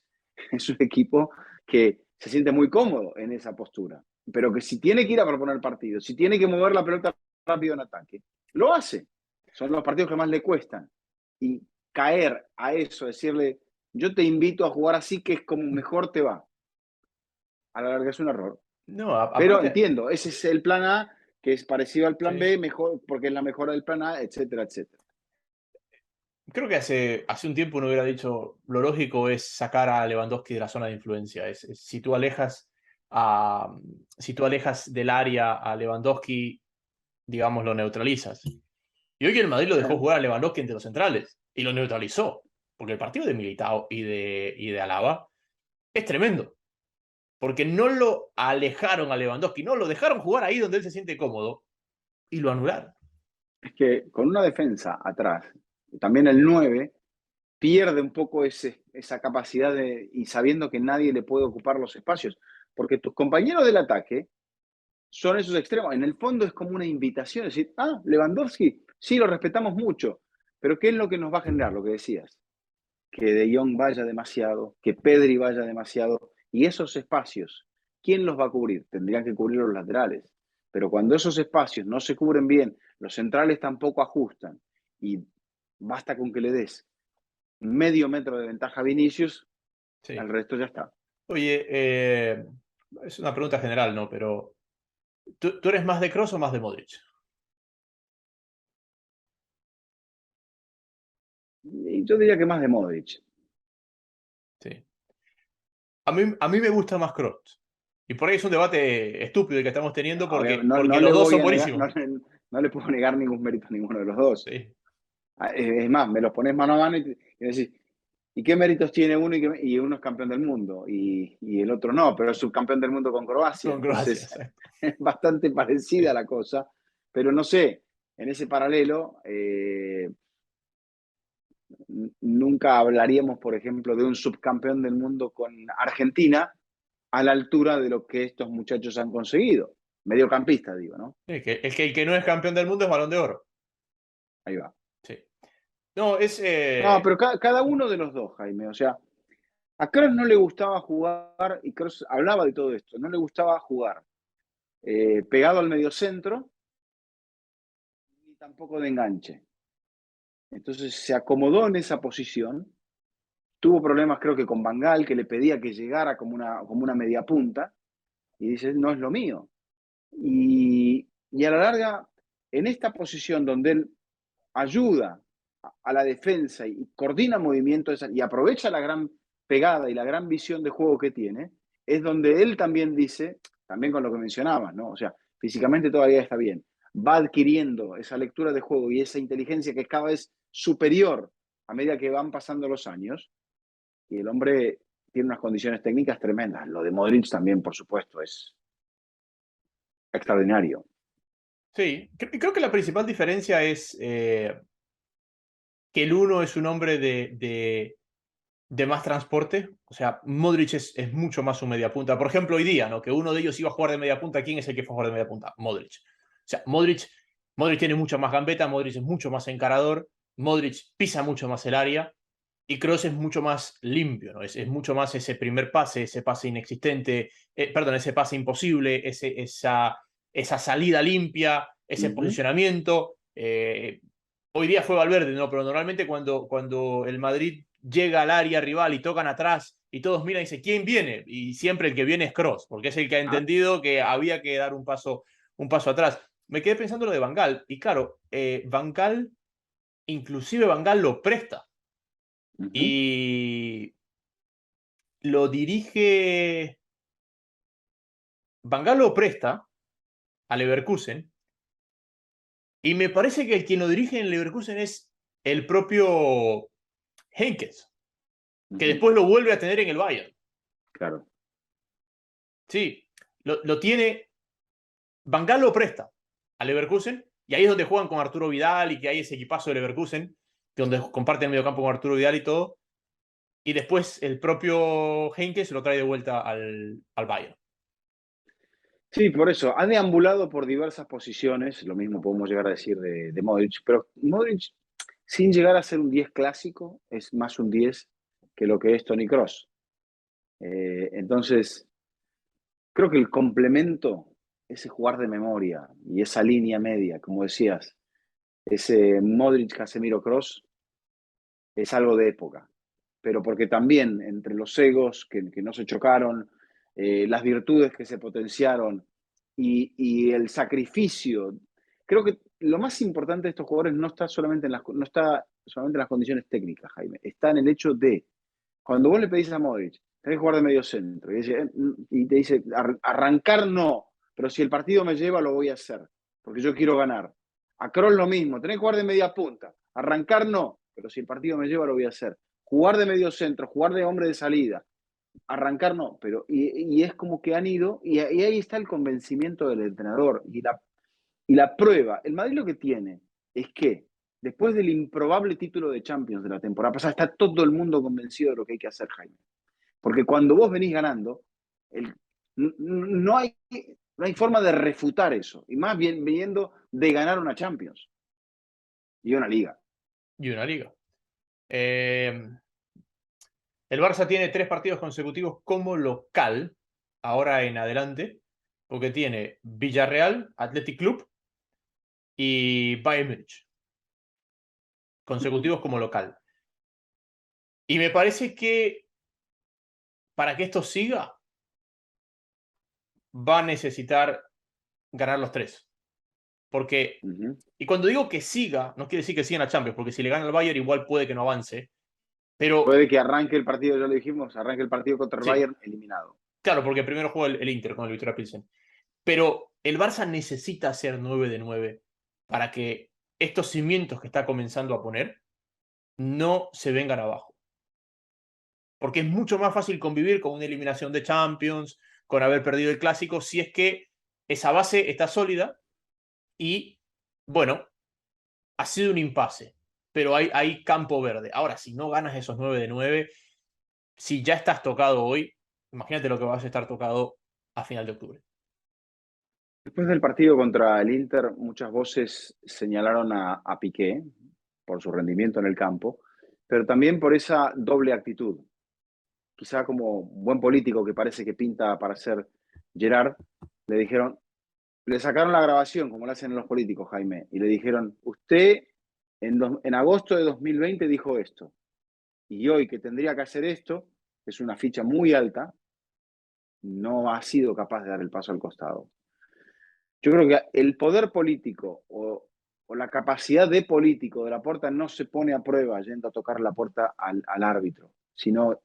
es un equipo que se siente muy cómodo en esa postura, pero que si tiene que ir a proponer partido, si tiene que mover la pelota rápido en ataque, lo hace. Son los partidos que más le cuestan. Y caer a eso, decirle, yo te invito a jugar así, que es como mejor te va, a la larga es un error. No, Pero aparte, entiendo, ese es el plan A, que es parecido al plan sí. B, mejor, porque es la mejora del plan A, etcétera, etcétera. Creo que hace un tiempo uno hubiera dicho, lo lógico es sacar a Lewandowski de la zona de influencia. Si tú alejas del área a Lewandowski, digamos, lo neutralizas. Y hoy el Madrid lo dejó jugar a Lewandowski entre los centrales y lo neutralizó. Porque el partido de Militao y de Alaba es tremendo. Porque no lo alejaron a Lewandowski, no, lo dejaron jugar ahí donde él se siente cómodo y lo anularon. Es que con una defensa atrás, también el 9 pierde un poco esa capacidad y sabiendo que nadie le puede ocupar los espacios, porque tus compañeros del ataque son esos extremos. En el fondo es como una invitación, es decir, Lewandowski, sí, lo respetamos mucho, pero ¿qué es lo que nos va a generar? Lo que decías, que De Jong vaya demasiado, que Pedri vaya demasiado, y esos espacios, ¿quién los va a cubrir? Tendrían que cubrir los laterales. Pero cuando esos espacios no se cubren bien, los centrales tampoco ajustan, y basta con que le des medio metro de ventaja a Vinicius, el Sí. resto ya está. Oye, es una pregunta general, ¿no? Pero ¿tú eres más de Kroos o más de Modric? Y yo diría que más de Modric. Sí. A mí me gusta más Kroos. Y por ahí es un debate estúpido el que estamos teniendo porque, No, porque no los le dos voy son a negar, buenísimos. no le puedo negar ningún mérito a ninguno de los dos. Sí. Es más, me los pones mano a mano y decís, ¿y qué méritos tiene uno y uno es campeón del mundo? Y el otro no, pero es subcampeón del mundo con Croacia. Con Croacia, Entonces, exacto. es bastante parecida Sí. la cosa. Pero no sé, en ese paralelo, nunca hablaríamos, por ejemplo, de un subcampeón del mundo con Argentina a la altura de lo que estos muchachos han conseguido. Mediocampista, digo, ¿no? Sí, el que no es campeón del mundo es Balón de Oro. Ahí va. Sí. No, No, pero cada uno de los dos, Jaime. O sea, a Kroos no le gustaba jugar, y Kroos hablaba de todo esto, no le gustaba jugar pegado al mediocentro ni tampoco de enganche. Entonces se acomodó en esa posición, tuvo problemas creo que con Van Gaal, que le pedía que llegara como una media punta, y dice, no es lo mío. Y a la larga, en esta posición donde él ayuda a la defensa y coordina movimientos y aprovecha la gran pegada y la gran visión de juego que tiene, es donde él también dice, también con lo que mencionabas, ¿no? O sea, físicamente todavía está bien, va adquiriendo esa lectura de juego y esa inteligencia que es cada vez superior a medida que van pasando los años, y el hombre tiene unas condiciones técnicas tremendas. Lo de Modric también, por supuesto, es extraordinario. Sí, creo que la principal diferencia es que el uno es un hombre de más transporte. O sea, Modric es mucho más un mediapunta. Por ejemplo, hoy día, ¿no? Que uno de ellos iba a jugar de mediapunta. ¿Quién es el que fue a jugar de mediapunta? Modric. O sea, Modric tiene mucha más gambeta, Modric es mucho más encarador, Modric pisa mucho más el área y Kroos es mucho más limpio, ¿no? Es mucho más ese primer pase, ese pase inexistente, perdón, ese pase imposible, esa salida limpia, ese posicionamiento. Hoy día fue Valverde, ¿no? Pero normalmente cuando el Madrid llega al área rival y tocan atrás y todos miran y dicen, ¿quién viene? Y siempre el que viene es Kroos, porque es el que ha Ah, entendido que había que dar un paso atrás. Me quedé pensando lo de Van Gaal, y claro, Van Gaal, inclusive Van Gaal lo presta, y lo dirige, Van Gaal lo presta a Leverkusen, y me parece que el quien lo dirige en Leverkusen es el propio Henkes, que después lo vuelve a tener en el Bayern. claro. Sí, lo tiene, Van Gaal lo presta a Leverkusen, y ahí es donde juegan con Arturo Vidal y que hay ese equipazo de Leverkusen, donde comparten el mediocampo con Arturo Vidal y todo, y después el propio Heynckes lo trae de vuelta al Bayern. Sí, por eso, ha deambulado por diversas posiciones, lo mismo podemos llegar a decir de Modric, pero Modric, sin llegar a ser un 10 clásico, es más un 10 que lo que es Toni Kroos. Entonces, creo que el complemento, ese jugar de memoria y esa línea media, como decías, ese Modric, Casemiro, Kroos, es algo de época. Pero porque también entre los egos que no se chocaron, las virtudes que se potenciaron y el sacrificio, creo que lo más importante de estos jugadores no está solamente no está solamente en las condiciones técnicas, Jaime, está en el hecho de, cuando vos le pedís a Modric, tenés que jugar de medio centro, y te dice, arrancar no, pero si el partido me lleva lo voy a hacer, porque yo quiero ganar. A Kroos lo mismo, tenés que jugar de media punta, arrancar no, pero si el partido me lleva lo voy a hacer. Jugar de medio centro, jugar de hombre de salida, arrancar no, pero y es como que han ido, y ahí está el convencimiento del entrenador y la prueba. El Madrid lo que tiene es que después del improbable título de Champions de la temporada pasada, está todo el mundo convencido de lo que hay que hacer, Jaime. Porque cuando vos venís ganando, el, no, hay, no hay forma de refutar eso, y más bien viniendo de ganar una Champions y una liga. Y una liga. El Barça tiene 3 partidos consecutivos como local, ahora en adelante, porque tiene Villarreal, Athletic Club y Bayern Múnich, consecutivos como local. Y me parece que para que esto siga, va a necesitar ganar los 3. Porque, y cuando digo que siga, no quiere decir que siga en la Champions, porque si le gana al Bayern igual puede que no avance. Pero Puede que arranque el partido, ya lo dijimos, arranque el partido contra el sí, Bayern eliminado. claro, porque primero juega el Inter con el Victoria Pilsen. Pero el Barça necesita hacer 9 de 9 para que estos cimientos que está comenzando a poner no se vengan abajo. Porque es mucho más fácil convivir con una eliminación de Champions, con haber perdido el clásico, si es que esa base está sólida y, bueno, ha sido un impasse, pero hay campo verde. Ahora, si no ganas esos 9 de 9, si ya estás tocado hoy, imagínate lo que vas a estar tocado a final de octubre. Después del partido contra el Inter, muchas voces señalaron a Piqué por su rendimiento en el campo, pero también por esa doble actitud. Quizá como buen político que parece que pinta para ser Gerard, le dijeron, le sacaron la grabación, como lo hacen los políticos, Jaime, y le dijeron, usted en agosto de 2020 dijo esto, y hoy que tendría que hacer esto, es una ficha muy alta, no ha sido capaz de dar el paso al costado. Yo creo que el poder político o o la capacidad de político de Laporta no se pone a prueba yendo a tocar la puerta al árbitro, sino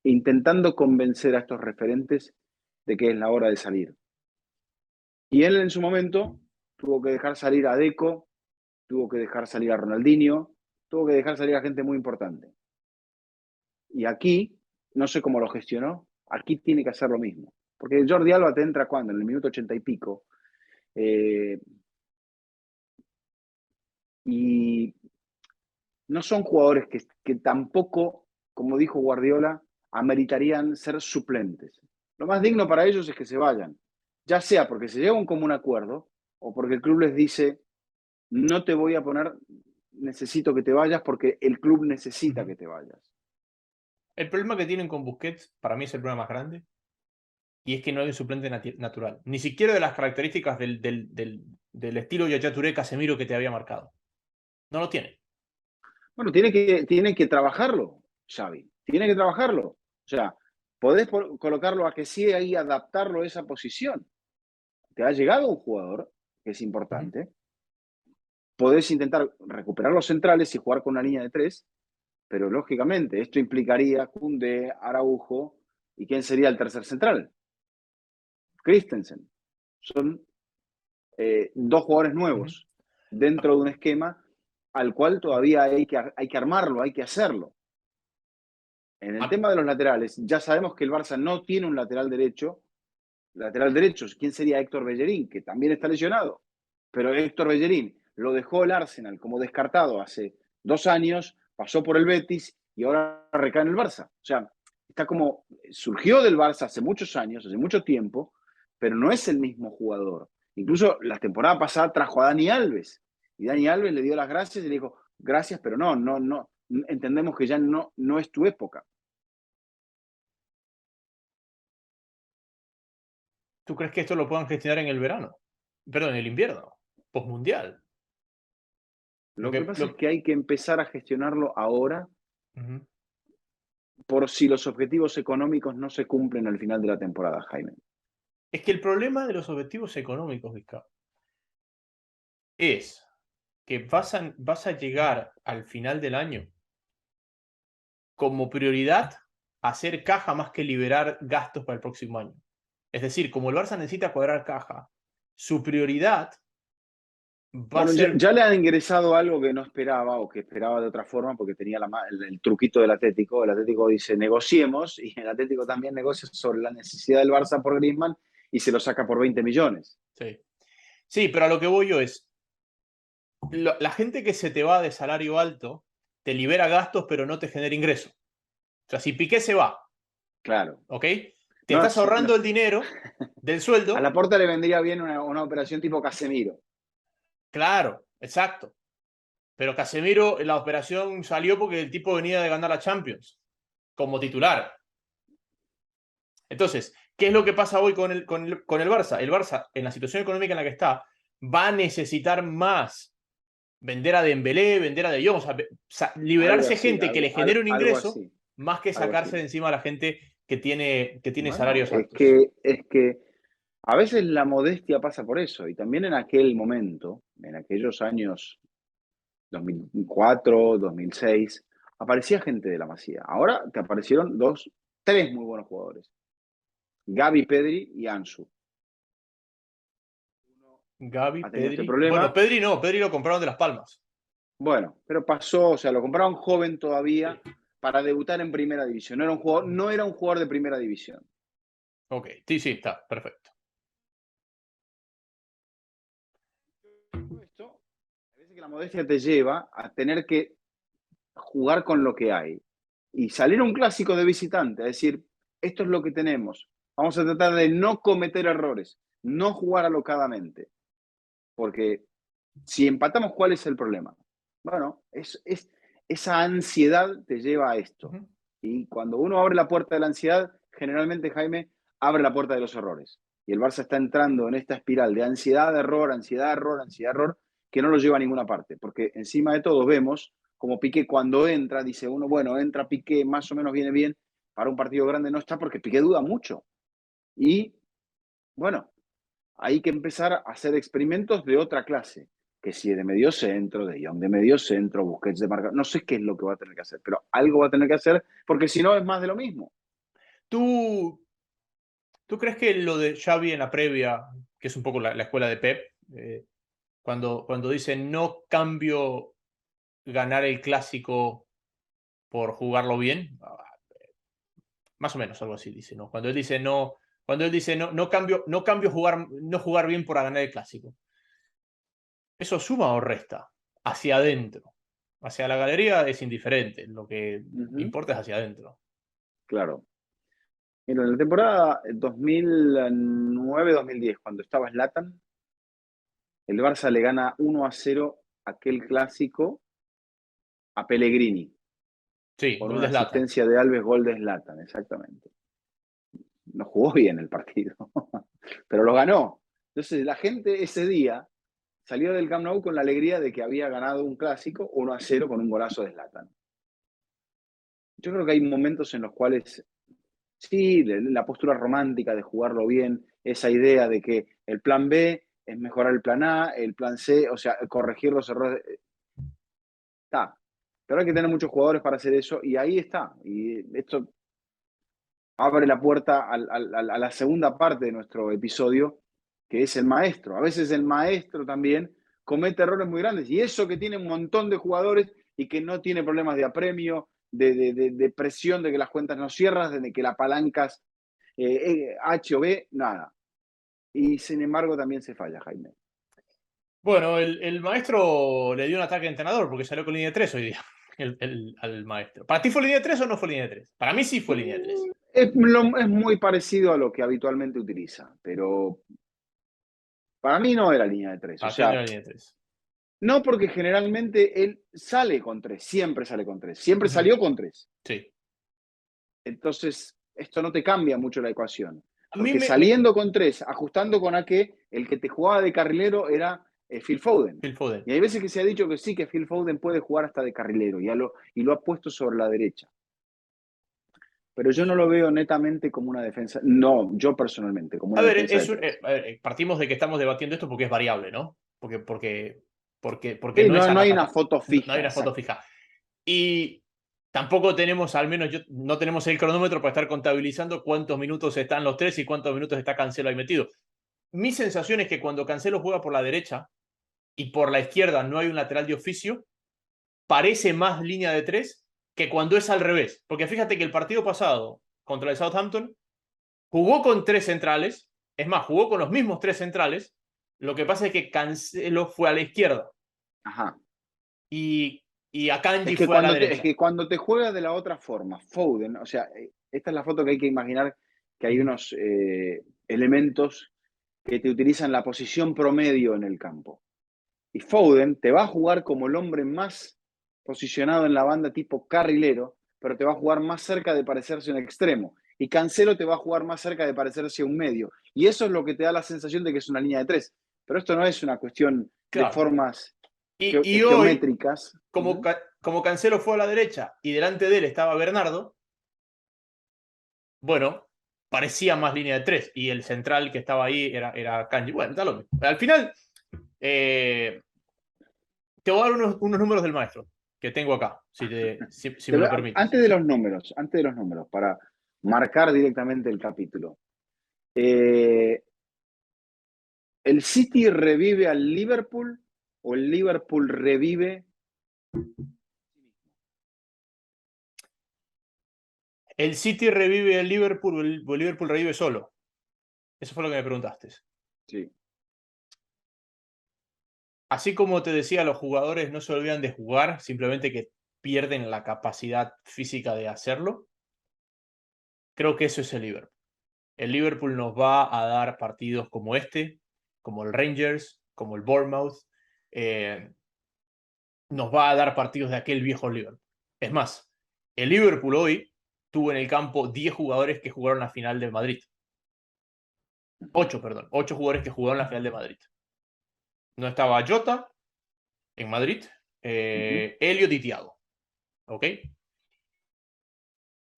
intentando convencer a estos referentes de que es la hora de salir. Y él en su momento tuvo que dejar salir a Deco, tuvo que dejar salir a Ronaldinho, tuvo que dejar salir a gente muy importante. Y aquí, no sé cómo lo gestionó, aquí tiene que hacer lo mismo. Porque Jordi Alba te entra cuando, en el minuto 80 y pico. Y no son jugadores que tampoco, como dijo Guardiola, ameritarían ser suplentes. Lo más digno para ellos es que se vayan, ya sea porque se llega a un común acuerdo o porque el club les dice, no te voy a poner, necesito que te vayas porque el club necesita que te vayas. El problema que tienen con Busquets, para mí es el problema más grande, y es que no hay un suplente natural. Ni siquiera de las características del estilo Yaya Touré Casemiro que te había marcado. No lo tiene. Bueno, tiene que trabajarlo, Xavi. Tiene que trabajarlo. O sea, podés colocarlo a que sí ahí, adaptarlo a esa posición. Te ha llegado un jugador que es importante. Podés intentar recuperar los centrales y jugar con una línea de 3, pero lógicamente esto implicaría Koundé, Araujo, ¿y quién sería el tercer central? Christensen. Son dos jugadores nuevos dentro de un esquema al cual todavía hay que armarlo, hay que hacerlo. En el tema de los laterales, ya sabemos que el Barça no tiene un lateral derecho. Lateral derecho, ¿quién sería Héctor Bellerín? Que también está lesionado. Pero Héctor Bellerín lo dejó el Arsenal como descartado hace 2 años, pasó por el Betis y ahora recae en el Barça. O sea, está como, surgió del Barça hace muchos años, hace mucho tiempo, pero no es el mismo jugador. Incluso la temporada pasada trajo a Dani Alves y Dani Alves le dio las gracias y le dijo, gracias, pero no, entendemos que ya no es tu época. ¿Tú crees que esto lo puedan gestionar en el verano? Perdón, en el invierno, postmundial. Lo que pasa es que hay que empezar a gestionarlo ahora por si los objetivos económicos no se cumplen al final de la temporada, Jaime. Es que el problema de los objetivos económicos, Vizca, es que vas a llegar al final del año como prioridad hacer caja más que liberar gastos para el próximo año. Es decir, como el Barça necesita cuadrar caja, su prioridad va a ser... Ya le han ingresado algo que no esperaba o que esperaba de otra forma porque tenía el truquito del Atlético. El Atlético dice negociemos y el Atlético también negocia sobre la necesidad del Barça por Griezmann y se lo saca por 20 millones. Sí, pero a lo que voy yo es, la gente que se te va de salario alto te libera gastos pero no te genera ingreso. O sea, si Piqué se va, claro, ¿ok? Te estás ahorrando el dinero del sueldo. A Laporta le vendría bien una operación tipo Casemiro. Claro, exacto. Pero Casemiro, la operación salió porque el tipo venía de ganar la Champions como titular. Entonces, ¿qué es lo que pasa hoy con el Barça? El Barça, en la situación económica en la que está, va a necesitar más vender a Dembélé, vender a De Jong, o sea, liberarse así, gente que le genere un ingreso, así, más que sacarse de encima a la gente que tiene salarios altos. Es que a veces la modestia pasa por eso, y también en aquel momento, en aquellos años 2004, 2006, aparecía gente de la Masía. Ahora te aparecieron 3 muy buenos jugadores. Gavi, Pedri y Ansu. Gavi, ha tenido Pedri. este problema. Bueno, Pedri no, Pedri lo compraron de Las Palmas. Bueno, pero pasó, o sea, lo compraron joven todavía para debutar en primera división. No era un jugador de primera división. Ok, sí, está, perfecto. Esto, a veces que la modestia te lleva a tener que jugar con lo que hay y salir a un clásico de visitante, a decir, esto es lo que tenemos. Vamos a tratar de no cometer errores, no jugar alocadamente. Porque si empatamos, ¿cuál es el problema? Bueno, esa ansiedad te lleva a esto. Y cuando uno abre la puerta de la ansiedad, generalmente, Jaime, abre la puerta de los errores. Y el Barça está entrando en esta espiral de ansiedad, error, ansiedad, error, ansiedad, error, que no lo lleva a ninguna parte. Porque encima de todo vemos como Piqué cuando entra, dice uno, bueno, entra Piqué, más o menos viene bien, para un partido grande no está porque Piqué duda mucho. Y bueno, hay que empezar a hacer experimentos de otra clase, que si de medio centro, de Jong de medio centro, Busquets de marca, no sé qué es lo que va a tener que hacer, pero algo va a tener que hacer, porque si no es más de lo mismo. ¿Tú, ¿Tú crees que lo de Xavi en la previa, que es un poco la escuela de Pep, cuando dice no cambio ganar el clásico por jugarlo bien, más o menos algo así dice, ¿no? Cuando él dice no cambio no jugar bien por ganar el clásico. ¿Eso suma o resta? Hacia adentro. Hacia la galería es indiferente, lo que importa es hacia adentro. Claro. Mira, en la temporada 2009-2010, cuando estaba Zlatan, el Barça le gana 1-0 aquel clásico a Pellegrini, Sí, con gol una de Zlatan. asistencia de Alves, gol de Zlatan, exactamente. No jugó bien el partido, pero lo ganó. Entonces la gente ese día salió del Camp Nou con la alegría de que había ganado un clásico 1-0 con un golazo de Zlatan. Yo creo que hay momentos en los cuales, sí, la postura romántica de jugarlo bien, esa idea de que el plan B es mejorar el plan A, el plan C, o sea, corregir los errores, está. Pero hay que tener muchos jugadores para hacer eso y ahí está. Y esto abre la puerta a la segunda parte de nuestro episodio, que es el maestro. A veces el maestro también comete errores muy grandes y eso que tiene un montón de jugadores y que no tiene problemas de apremio, de presión, de que las cuentas no cierran, de que la palancas H o B, nada. Y sin embargo también se falla, Jaime. Bueno, el maestro le dio un ataque de entrenador porque salió con línea de 3 hoy día. Al maestro. ¿Para ti fue línea de 3 o no fue línea de 3? Para mí sí fue línea de 3. Es muy parecido a lo que habitualmente utiliza, pero para mí no era línea de tres. O Para ti no sea, era línea de 3. no porque generalmente él sale con tres, siempre sale con tres, siempre salió con tres. Sí. Entonces, esto no te cambia mucho la ecuación. A mí Porque saliendo con tres, ajustando con Ake, el que te jugaba de carrilero era Phil Foden. Phil Foden. Y hay veces que se ha dicho que sí, que Phil Foden puede jugar hasta de carrilero y lo ha puesto sobre la derecha. Pero yo no lo veo netamente como una defensa. No, yo personalmente, como A una ver, defensa de tres. partimos de que estamos debatiendo esto porque es variable, ¿no? Porque Sí, no es no hay una foto no hay fija, una foto exacto. fija. Y tampoco tenemos, al menos yo, no tenemos el cronómetro para estar contabilizando cuántos minutos están los tres y cuántos minutos está Cancelo ahí metido. Mi sensación es que cuando Cancelo juega por la derecha y por la izquierda no hay un lateral de oficio, parece más línea de tres que cuando es al revés. Porque fíjate que el partido pasado contra el Southampton jugó con tres centrales, es más, jugó con los mismos tres centrales, lo que pasa es que Cancelo fue a la izquierda Ajá. y, y Akanji fue a la Es derecha. que cuando te juega de la otra forma, Foden, o sea, esta es la foto que hay que imaginar que hay unos elementos que te utilizan la posición promedio en el campo. Y Foden te va a jugar como el hombre más posicionado en la banda tipo carrilero, pero te va a jugar más cerca de parecerse un extremo. Y Cancelo te va a jugar más cerca de parecerse un medio. Y eso es lo que te da la sensación de que es una línea de tres. Pero esto no es una cuestión de Claro. formas Y hoy, geométricas. como Cancelo fue a la derecha y delante de él estaba Bernardo, bueno, parecía más línea de tres. Y el central que estaba ahí era Kanji. Bueno, está lo mismo. Al final, te voy a dar unos números del maestro que tengo acá, si me lo permites. Antes de los números, para marcar directamente el capítulo. ¿El City revive al Liverpool o el Liverpool revive? ¿El City revive el Liverpool o el Liverpool revive solo? Eso fue lo que me preguntaste. Sí. Así como te decía, los jugadores no se olvidan de jugar, simplemente que pierden la capacidad física de hacerlo. Creo que eso es el Liverpool. El Liverpool nos va a dar partidos como este, como el Rangers, como el Bournemouth. Nos va a dar partidos de aquel viejo Liverpool. Es más, el Liverpool hoy tuvo en el campo 10 jugadores que jugaron la final de Madrid. 8, perdón. 8 jugadores que jugaron la final de Madrid. No estaba Jota en Madrid, Elliot y Thiago. ¿Ok?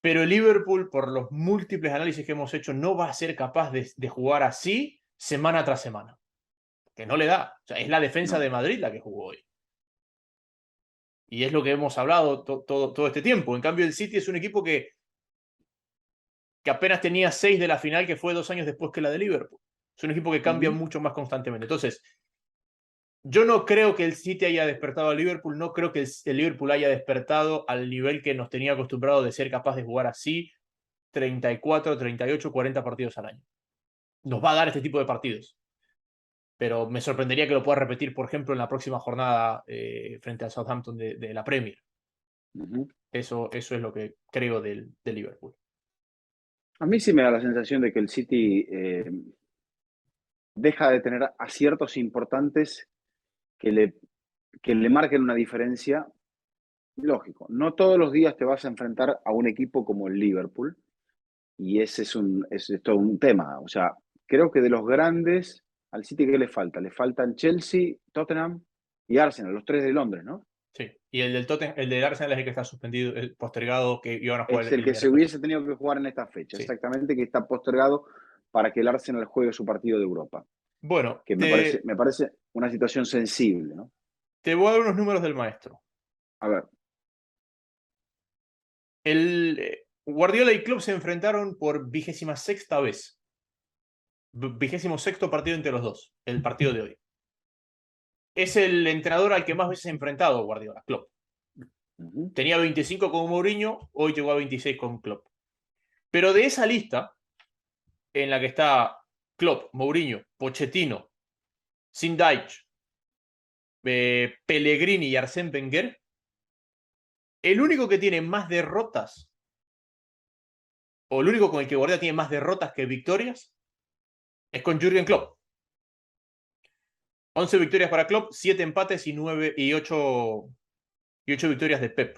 Pero el Liverpool, por los múltiples análisis que hemos hecho, no va a ser capaz de jugar así semana tras semana. que no le da. O sea, es la defensa No. de Madrid la que jugó hoy. Y es lo que hemos hablado todo este tiempo. En cambio, el City es un equipo que apenas tenía 6 de la final, que fue 2 años después que la de Liverpool. Es un equipo que cambia Ujú. mucho más constantemente. Entonces, yo no creo que el City haya despertado al Liverpool, no creo que el Liverpool haya despertado al nivel que nos tenía acostumbrado de ser capaz de jugar así 34, 38, 40 partidos al año. Nos va a dar este tipo de partidos. Pero me sorprendería que lo pueda repetir, por ejemplo, en la próxima jornada frente al Southampton de la Premier. Ujú. Eso es lo que creo del Liverpool. A mí sí me da la sensación de que el City deja de tener aciertos importantes que le marquen una diferencia. Lógico, no todos los días te vas a enfrentar a un equipo como el Liverpool y ese es todo un tema. O sea, creo que de los grandes, al City, ¿qué le falta? Le faltan Chelsea, Tottenham y Arsenal, los tres de Londres, ¿no? Sí. Y el del Tottenham, el del Arsenal es el que está suspendido, el postergado, que iban a jugar Es el el que se miércoles. hubiese tenido que jugar en esta fecha, Sí. exactamente, que está postergado para que el Arsenal juegue su partido de Europa, Bueno, que me parece una situación sensible, ¿no? te voy a dar unos números del maestro. A ver, El Guardiola y Klopp se enfrentaron por 26ª vez. 26º partido entre los dos, el partido de hoy. Es el entrenador al que más veces ha enfrentado Guardiola, Klopp. uh-huh, Tenía 25 con Mourinho, hoy llegó a 26 con Klopp. Pero de esa lista, en la que está Klopp, Mourinho, Pochettino, Sindijk, Pellegrini y Arsène Wenger, el único que tiene más derrotas, o el único con el que Guardiola tiene más derrotas que victorias, es con Jürgen Klopp. 11 victorias para Klopp, 7 empates y 8 victorias de Pep.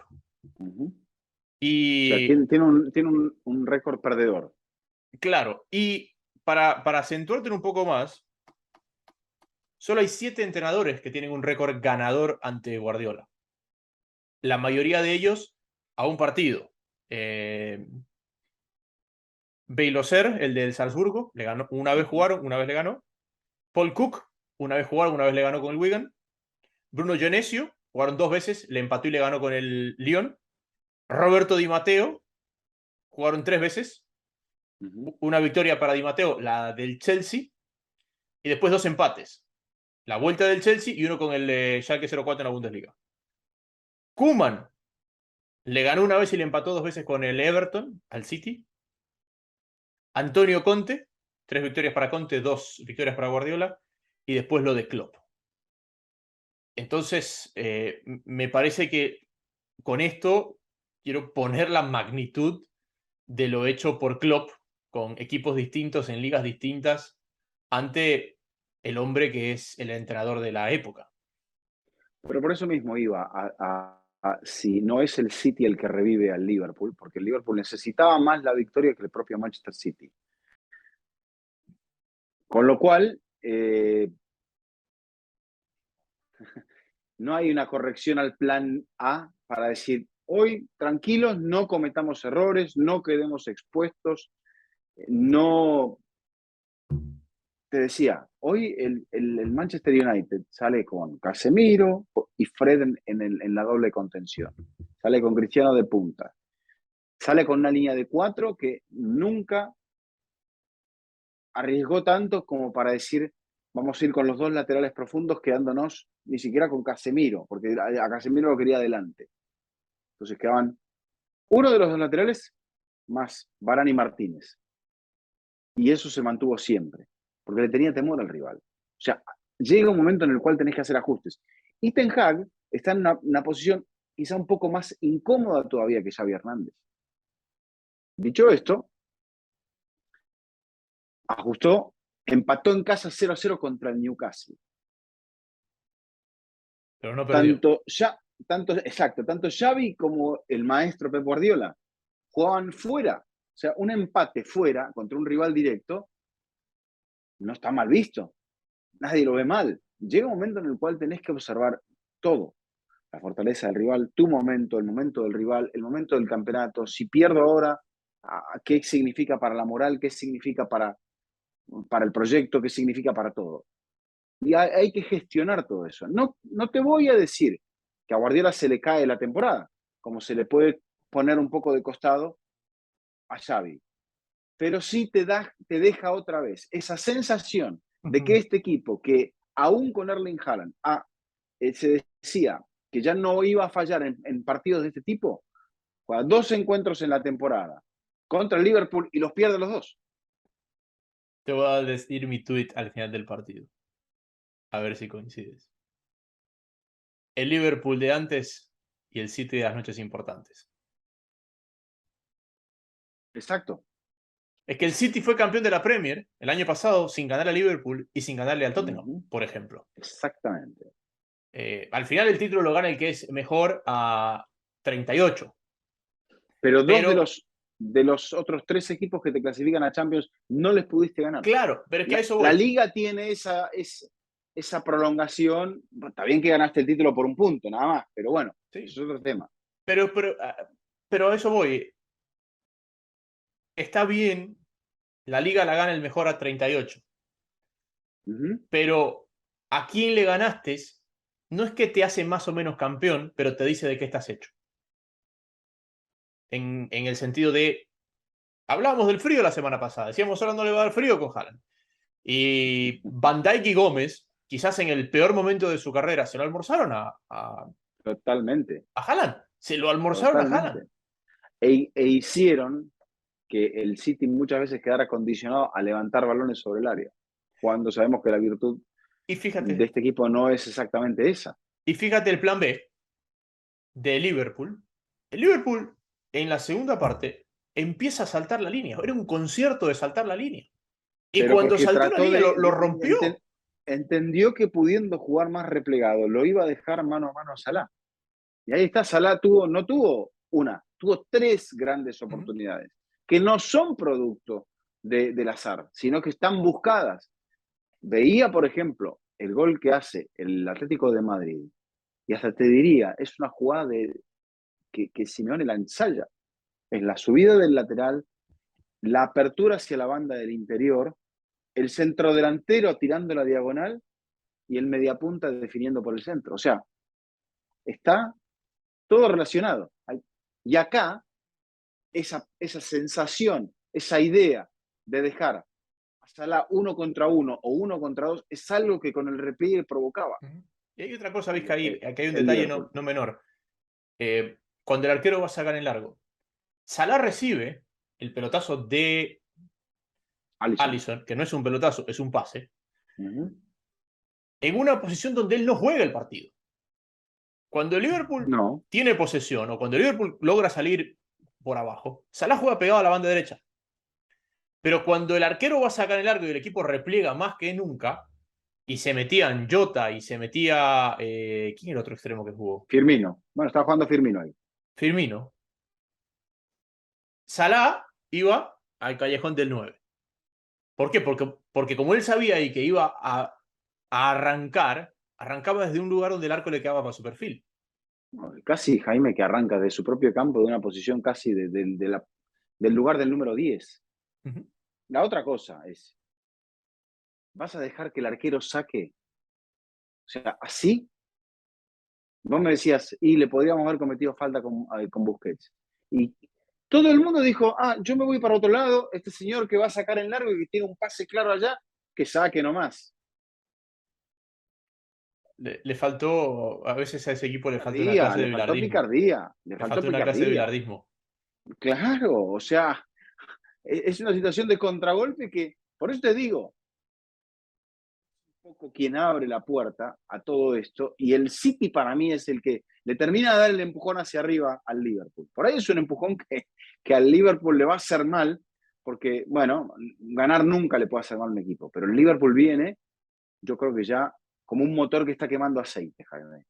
uh-huh. O sea, Y tiene un récord perdedor. claro, y para acentuarte un poco más, solo hay 7 entrenadores que tienen un récord ganador ante Guardiola. La mayoría de ellos a un partido. Beiloser, el del Salzburgo, le ganó, una vez Uh-huh, jugaron, una vez le ganó. Paul Cook, una vez jugaron, una vez le ganó con el Wigan. Bruno Genesio, jugaron 2 veces, le empató y le ganó con el Lyon. Roberto Di Matteo, jugaron 3 veces. uh-huh, Una victoria para Di Matteo, la del Chelsea, y después 2 empates. La vuelta del Chelsea y uno con el Schalke 04 en la Bundesliga. Koeman le ganó una vez y le empató 2 veces con el Everton al City. Antonio Conte, 3 victorias para Conte, 2 victorias para Guardiola, y después lo de Klopp. Entonces, me parece que con esto quiero poner la magnitud de lo hecho por Klopp con equipos distintos en ligas distintas ante el hombre que es el entrenador de la época. Pero por eso mismo iba si no es el City el que revive al Liverpool, porque el Liverpool necesitaba más la victoria que el propio Manchester City. Con lo cual, no hay una corrección al plan A para decir, hoy tranquilos, no cometamos errores, no quedemos expuestos, no. Te decía, hoy el Manchester United sale con Casemiro y Fred en la doble contención. Sale con Cristiano de punta. Sale con una línea de 4 que nunca arriesgó tanto como para decir, vamos a ir con los dos laterales profundos quedándonos ni siquiera con Casemiro, porque a Casemiro lo quería adelante. Entonces quedaban uno de los dos laterales más Varane y Martínez. Y eso se mantuvo siempre, porque le tenía temor al rival. O sea, llega un momento en el cual tenés que hacer ajustes. Y Ten Hag está en una posición quizá un poco más incómoda todavía que Xavi Hernández. Dicho esto, ajustó, empató en casa 0-0 contra el Newcastle. Pero no perdió. Tanto Xavi como el maestro Pep Guardiola jugaban fuera. O sea, un empate fuera contra un rival directo no está mal visto. Nadie lo ve mal. Llega un momento en el cual tenés que observar todo. La fortaleza del rival, tu momento, el momento del rival, el momento del campeonato. Si pierdo ahora, ¿qué significa para la moral? ¿Qué significa para el proyecto? ¿Qué significa para todo? Y hay que gestionar todo eso. No te voy a decir que a Guardiola se le cae la temporada, como se le puede poner un poco de costado a Xavi, pero sí te deja otra vez esa sensación de que este equipo, que aún con Erling Haaland se decía que ya no iba a fallar en partidos de este tipo, juega 2 encuentros en la temporada contra el Liverpool y los pierde los dos. Te voy a decir mi tweet al final del partido. A ver si coincides. El Liverpool de antes y el City de las noches importantes. Exacto. Es que el City fue campeón de la Premier el año pasado sin ganar a Liverpool y sin ganarle al Tottenham, por ejemplo. Exactamente. Al final el título lo gana el que es mejor a 38. Pero dos Pero, de los otros 3 equipos que te clasifican a Champions no les pudiste ganar. claro, pero es que a eso La voy. liga tiene esa prolongación. Está bien que ganaste el título por un punto, nada más, pero bueno, Sí. eso es otro tema. Pero a eso voy. Está bien, la liga la gana el mejor a 38. Pero a quién le ganaste no es que te hace más o menos campeón, pero te dice de qué estás hecho. En el sentido de, hablábamos del frío la semana pasada, decíamos ahora no le va a dar frío con Haaland. Y Van Dijk y Gómez, quizás en el peor momento de su carrera, se lo almorzaron Totalmente, a Haaland. Se lo almorzaron a Haaland. totalmente. E hicieron que el City muchas veces quedara condicionado a levantar balones sobre el área, cuando sabemos que la virtud Y de fíjate, este equipo no es exactamente esa. y fíjate el plan B de Liverpool. El Liverpool, en la segunda parte, empieza a saltar la línea. Era un concierto de saltar la línea. Y Pero cuando porque saltó la trató línea lo rompió. entendió que pudiendo jugar más replegado, lo iba a dejar mano a mano a Salah. Y ahí está, Salah no tuvo una, tuvo 3 grandes oportunidades, que no son producto del azar, sino que están buscadas. Veía, por ejemplo, el gol que hace el Atlético de Madrid, y hasta te diría, es una jugada que Simeone la ensaya. Es la subida del lateral, la apertura hacia la banda del interior, el centrodelantero tirando la diagonal y el mediapunta definiendo por el centro. O sea, está todo relacionado. Y acá, esa sensación, esa idea de dejar a Salah 1 contra 1 o 1 contra 2 es algo que con el repliegue provocaba Y hay otra cosa, el, Vizcaí, aquí hay un el detalle Liverpool. no menor. Cuando el arquero va a sacar en largo, Salah recibe el pelotazo de Alisson. Alisson, que no es un pelotazo, es un pase, Uh-huh. en una posición donde él no juega el partido. Cuando el Liverpool No, tiene posesión o cuando el Liverpool logra salir por abajo, Salah juega pegado a la banda derecha. Pero cuando el arquero va a sacar el largo y el equipo repliega más que nunca, y se metían Jota y se metía. ¿Quién era el otro extremo que jugó? Firmino. Bueno, estaba jugando Firmino ahí. Firmino. Salah iba al callejón del 9. ¿Por qué? Porque como él sabía ahí que iba a arrancar, arrancaba desde un lugar donde el arco le quedaba para su perfil. Casi Jaime que arranca de su propio campo, de una posición casi del lugar del número 10. Uh-huh. La otra cosa es, ¿vas a dejar que el arquero saque? O sea, así, vos me decías, y le podríamos haber cometido falta con Busquets. Y todo el mundo dijo, yo me voy para otro lado, este señor que va a sacar en largo y que tiene un pase claro allá, que saque nomás. Le faltó, a veces a ese equipo le falta una Picardía, clase de le faltó bilardismo. picardía, le Le faltó faltó una clase de picardía. bilardismo. Claro, o sea, es una situación de contragolpe que, por eso te digo, un poco quien abre la puerta a todo esto, y el City para mí es el que le termina de dar el empujón hacia arriba al Liverpool. Por ahí es un empujón que al Liverpool le va a hacer mal, porque, bueno, ganar nunca le puede hacer mal a un equipo, pero el Liverpool viene, yo creo que ya como un motor que está quemando aceite, Jaime.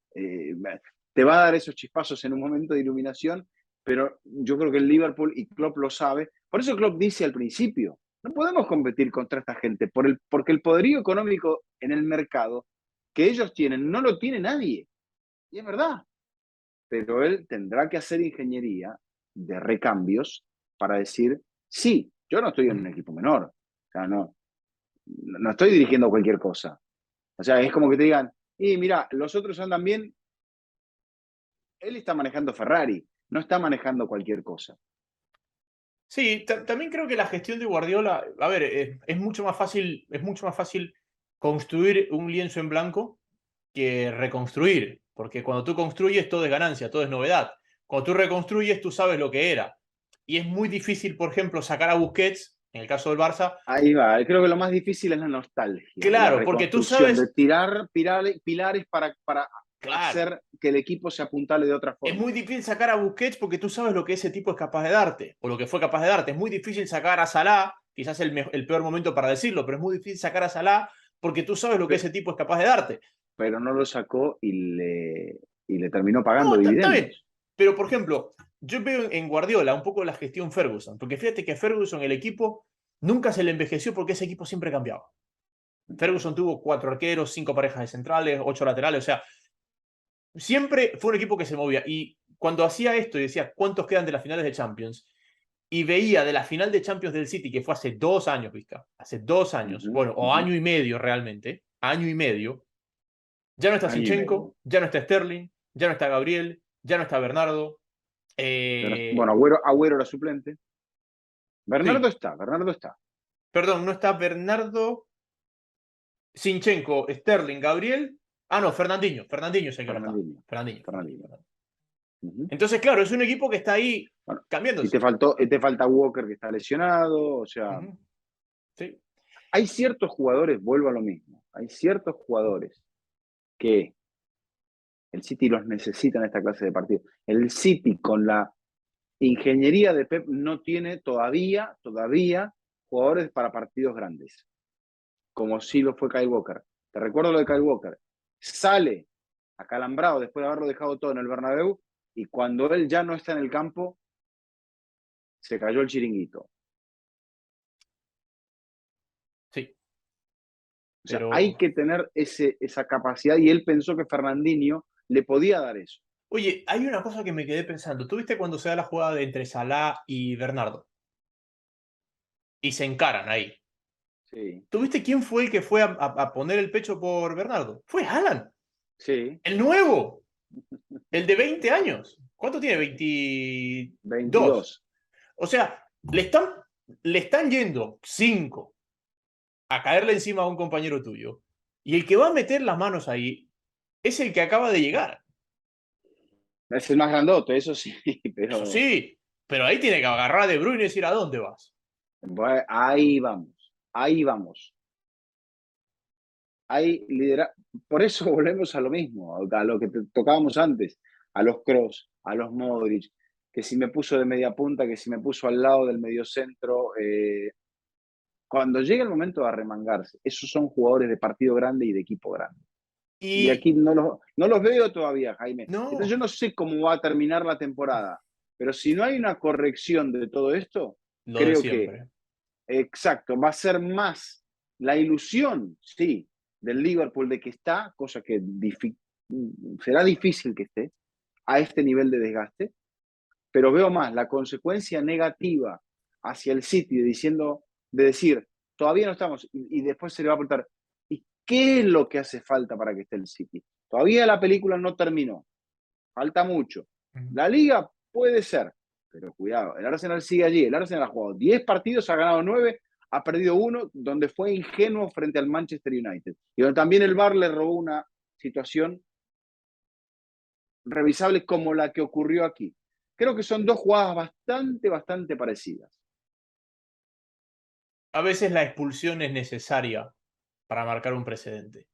Te va a dar esos chispazos en un momento de iluminación, pero yo creo que el Liverpool y Klopp lo sabe. Por eso Klopp dice al principio, no podemos competir contra esta gente, porque el poderío económico en el mercado que ellos tienen no lo tiene nadie. Y es verdad. Pero él tendrá que hacer ingeniería de recambios para decir, sí, yo no estoy en un equipo menor. O sea, no estoy dirigiendo cualquier cosa. O sea, es como que te digan, y mira, los otros andan bien, él está manejando Ferrari, no está manejando cualquier cosa. Sí, también creo que la gestión de Guardiola, a ver, es mucho más fácil construir un lienzo en blanco que reconstruir, porque cuando tú construyes todo es ganancia, todo es novedad. Cuando tú reconstruyes, tú sabes lo que era. Y es muy difícil, por ejemplo, sacar a Busquets, en el caso del Barça. Ahí va, creo que lo más difícil es la nostalgia y la Claro, porque tú reconstrucción, de sabes, tirar pilares para claro, hacer que el equipo se apuntale de otra es forma. muy difícil sacar a Busquets porque tú sabes lo que ese tipo es capaz de darte, o lo que fue capaz de darte. Es muy difícil sacar a Salah, quizás el peor momento para decirlo, pero es muy difícil sacar a Salah porque tú sabes lo que ese tipo es capaz de darte. Pero no lo sacó y le terminó pagando No, está bien. dividendos. Pero, por ejemplo, yo veo en Guardiola un poco la gestión Ferguson, porque fíjate que Ferguson, el equipo, nunca se le envejeció porque ese equipo siempre cambiaba. Ferguson tuvo 4 arqueros, 5 parejas de centrales, 8 laterales, o sea, siempre fue un equipo que se movía. Y cuando hacía esto y decía cuántos quedan de las finales de Champions, y veía de la final de Champions del City, que fue hace 2 años, Vizca, hace 2 años, Ujú, bueno, o ujú. año y medio realmente, año y medio, ya no está Año y medio. Zinchenko, ya no está Sterling, ya no está Gabriel, ya no está Bernardo. Bueno, Eh, Agüero era suplente. sí, Bernardo está. perdón, no está Bernardo, Zinchenko, Sterling, Gabriel. Ah, no, Fernandinho es el que no está. Fernandinho. Fernandinho, Fernandinho, Fernandinho. Fernandinho. Ujú. Entonces, claro, es un equipo que está ahí Bueno, cambiándose. y te falta Walker que está lesionado. O sea, Ujú, sí. hay ciertos jugadores, vuelvo a lo mismo, hay ciertos jugadores que el City los necesita en esta clase de partidos. El City con la ingeniería de Pep no tiene todavía jugadores para partidos grandes, como sí lo fue Kyle Walker. Te recuerdo lo de Kyle Walker. Sale acalambrado después de haberlo dejado todo en el Bernabéu y cuando él ya no está en el campo, se cayó el chiringuito. Sí, O sea, hay pero. que tener esa capacidad y él pensó que Fernandinho le podía dar eso. Oye, hay una cosa que me quedé pensando. ¿Tú viste cuando se da la jugada de entre Salah y Bernardo? Y se encaran ahí. Sí, ¿Tú viste quién fue el que fue a poner el pecho por Bernardo? Fue Haaland, sí, el nuevo, el de 20 años. ¿Cuánto tiene? 22. 22. O sea, le están yendo 5 a caerle encima a un compañero tuyo. Y el que va a meter las manos ahí es el que acaba de llegar. Es el más grandote, eso sí, Eso pero sí, pero ahí tiene que agarrar a De Bruyne y decir a dónde vas. bueno, ahí vamos, ahí vamos. Hay Por eso volvemos a lo mismo, a lo que tocábamos antes, a los Kroos, a los Modric, que si me puso de media punta, que si me puso al lado del mediocentro. Cuando llega el momento de arremangarse, esos son jugadores de partido grande y de equipo grande. Y Y aquí no los veo todavía, Jaime. Entonces no, yo no sé cómo va a terminar la temporada, pero si no hay una corrección de todo esto, lo de creo que, siempre. exacto, va a ser más la ilusión, sí, del Liverpool de que está, cosa que será difícil que esté a este nivel de desgaste, pero veo más la consecuencia negativa hacia el City de decir, todavía no estamos, y después se le va a preguntar, ¿y qué es lo que hace falta para que esté el City? Todavía la película no terminó, falta mucho. La liga puede ser, pero cuidado, el Arsenal sigue allí, el Arsenal ha jugado 10 partidos, ha ganado 9, ha perdido uno, donde fue ingenuo frente al Manchester United, y donde también el VAR le robó una situación revisable como la que ocurrió aquí. Creo que son dos jugadas bastante parecidas. A veces la expulsión es necesaria para marcar un precedente.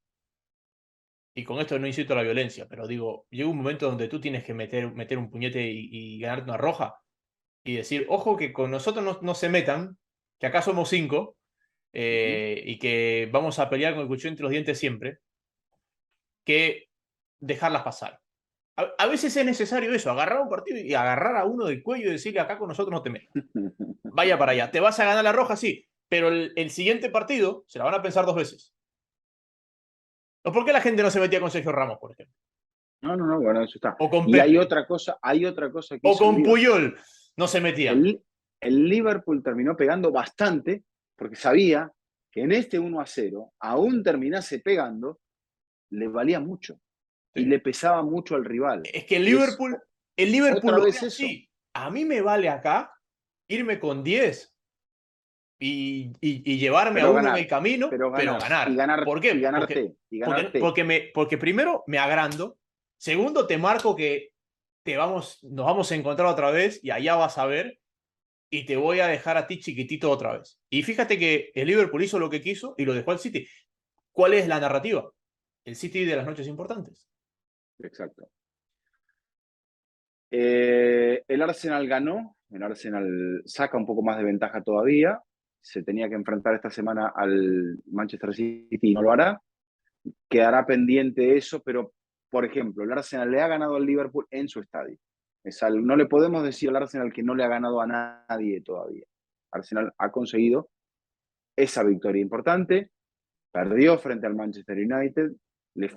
Y con esto no incito a la violencia, pero digo, llega un momento donde tú tienes que meter un puñete y ganarte una roja y decir, ojo que con nosotros no se metan, que acá somos 5 Uh-huh. y que vamos a pelear con el cuchillo entre los dientes siempre, que dejarlas pasar. A veces es necesario eso, agarrar un partido y agarrar a uno del cuello y decirle, acá con nosotros no te metas. Vaya para allá. ¿Te vas a ganar la roja? Sí, pero el siguiente partido se la van a pensar 2 veces. ¿O por qué la gente no se metía con Sergio Ramos, por ejemplo? No, bueno, eso está. O con Y Pepe. hay otra cosa que O hizo con el Liverpool. Puyol. No se metían. El Liverpool terminó pegando bastante porque sabía que en este 1-0, aún terminase pegando, le valía mucho y Sí. le pesaba mucho al rival. Es que Y es el Liverpool otra lo ve vez eso. así. A mí me vale acá irme con 10 y llevarme a Pero uno en el ganar, camino, pero pero ganar, ganar. ¿Por y qué? ganarte, y ganarte. Porque primero me agrando, segundo te marco que nos vamos a encontrar otra vez y allá vas a ver y te voy a dejar a ti chiquitito otra vez. Y fíjate que el Liverpool hizo lo que quiso y lo dejó al City. ¿Cuál es la narrativa? El City de las noches importantes. Exacto. El Arsenal ganó, el Arsenal saca un poco más de ventaja todavía, se tenía que enfrentar esta semana al Manchester City y no lo hará, quedará pendiente eso, pero por ejemplo, el Arsenal le ha ganado al Liverpool en su estadio. No le podemos decir al Arsenal que no le ha ganado a nadie todavía. Arsenal ha conseguido esa victoria importante, perdió frente al Manchester United, le,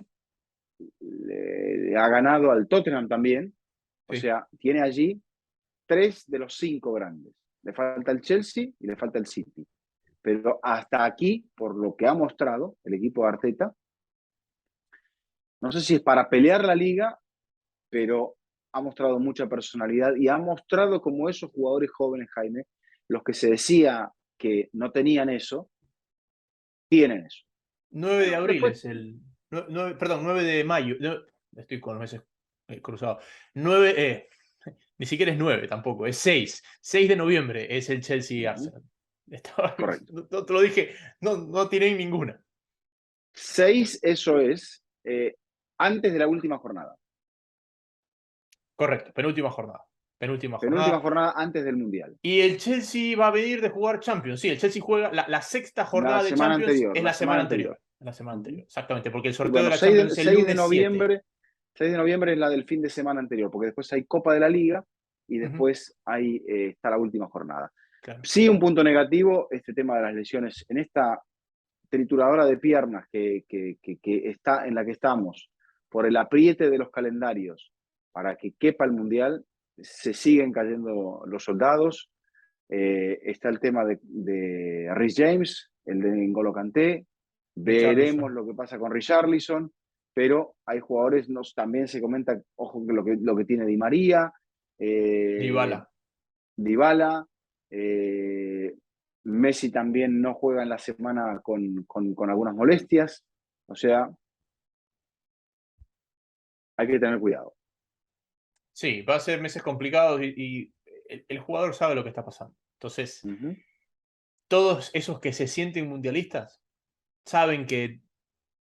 le ha ganado al Tottenham también, o Sí. sea, tiene allí 3 de los 5 grandes. Le falta el Chelsea y le falta el City. Pero hasta aquí, por lo que ha mostrado el equipo de Arteta, no sé si es para pelear la liga, pero ha mostrado mucha personalidad y ha mostrado como esos jugadores jóvenes, Jaime, los que se decía que no tenían eso, tienen eso. 9 de Bueno, abril después, es el. Perdón, 9 de mayo. Estoy con los meses cruzados. 9, ni siquiera es 9 tampoco, es 6. 6 de noviembre es el Chelsea-Arsenal. correcto. No te lo dije, no tiré ninguna. 6, eso es, antes de la última jornada. Correcto, penúltima jornada. Penúltima Penúltima jornada. jornada antes del Mundial. Y el Chelsea va a venir de jugar Champions. Sí, el Chelsea juega la sexta La jornada de semana Champions anterior, es la la semana semana anterior. anterior. La semana Uh-huh. anterior, exactamente, porque el Y sorteo de bueno, la Champions es el 6 de lunes 7. noviembre, 6 de noviembre es la del fin de semana anterior, porque después hay Copa de la Liga y Ujú, después hay, está la última jornada. claro. Sí, un punto negativo, este tema de las lesiones. En esta trituradora de piernas que está en la que estamos, por el apriete de los calendarios para que quepa el Mundial, se siguen cayendo los soldados. Está el tema de Rhys James, el de N'Golo Kanté. Veremos Richarlison. lo que pasa con Richarlison, pero hay jugadores, también se comenta, ojo, que lo que tiene Di María, Dybala. Dybala, eh, Messi también no juega en la semana con algunas molestias, o sea, hay que tener cuidado. Sí, va a ser meses complicados y el jugador sabe lo que está pasando. Entonces, Uh-huh. todos esos que se sienten mundialistas saben que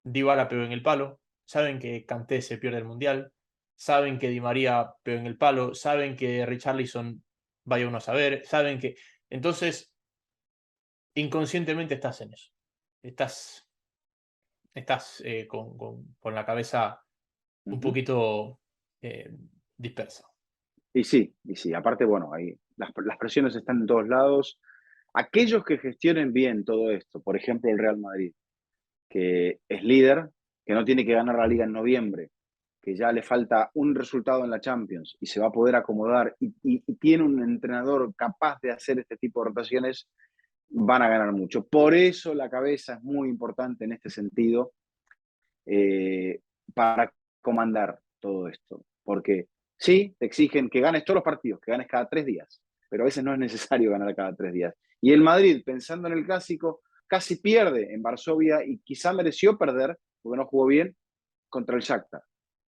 Dybala pegó en el palo, saben que Kanté se pierde el mundial, saben que Di María pegó en el palo, saben que Richarlison vaya uno a saber, saben que. Entonces, inconscientemente estás en eso. Estás con la cabeza un Uh-huh. poquito dispersa. Y sí, aparte, bueno, ahí las presiones están en todos lados. Aquellos que gestionen bien todo esto, por ejemplo el Real Madrid, que es líder, que no tiene que ganar la liga en noviembre, que ya le falta un resultado en la Champions y se va a poder acomodar y tiene un entrenador capaz de hacer este tipo de rotaciones, van a ganar mucho. Por eso la cabeza es muy importante en este sentido, eh, para comandar todo esto. Porque sí, te exigen que ganes todos los partidos, que ganes cada 3 días, pero a veces no es necesario ganar cada 3 días. Y el Madrid, pensando en el clásico, casi pierde en Varsovia y quizá mereció perder, porque no jugó bien, contra el Shakhtar,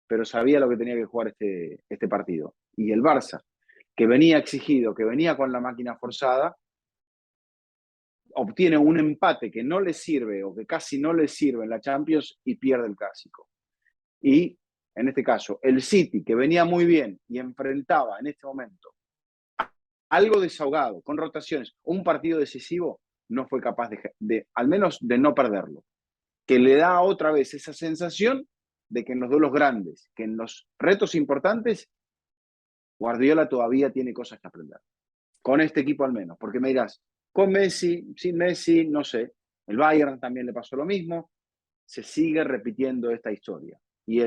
pero sabía lo que tenía que jugar este partido. Y el Barça, que venía exigido, que venía con la máquina forzada, obtiene un empate que no le sirve o que casi no le sirve en la Champions y pierde el clásico. Y en este caso, el City, que venía muy bien y enfrentaba en este momento algo desahogado, con rotaciones, un partido decisivo, no fue capaz al menos de no perderlo. Que le da otra vez esa sensación de que en los duelos grandes, que en los retos importantes, Guardiola todavía tiene cosas que aprender. Con este equipo al menos, porque me dirás, con Messi, sin Messi, no sé. El Bayern también le pasó lo mismo. Se sigue repitiendo esta historia. Y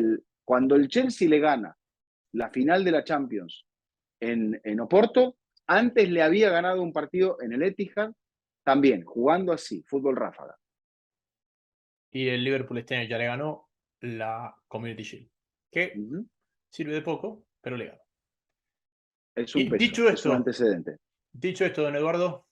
cuando el Chelsea le gana la final de la Champions en Oporto, antes le había ganado un partido en el Etihad, también jugando así, fútbol ráfaga. Y el Liverpool este año ya le ganó. la Community Shield, que Ujú. sirve de poco, pero le gana. Es un Y peso, es un antecedente. dicho esto, don Eduardo,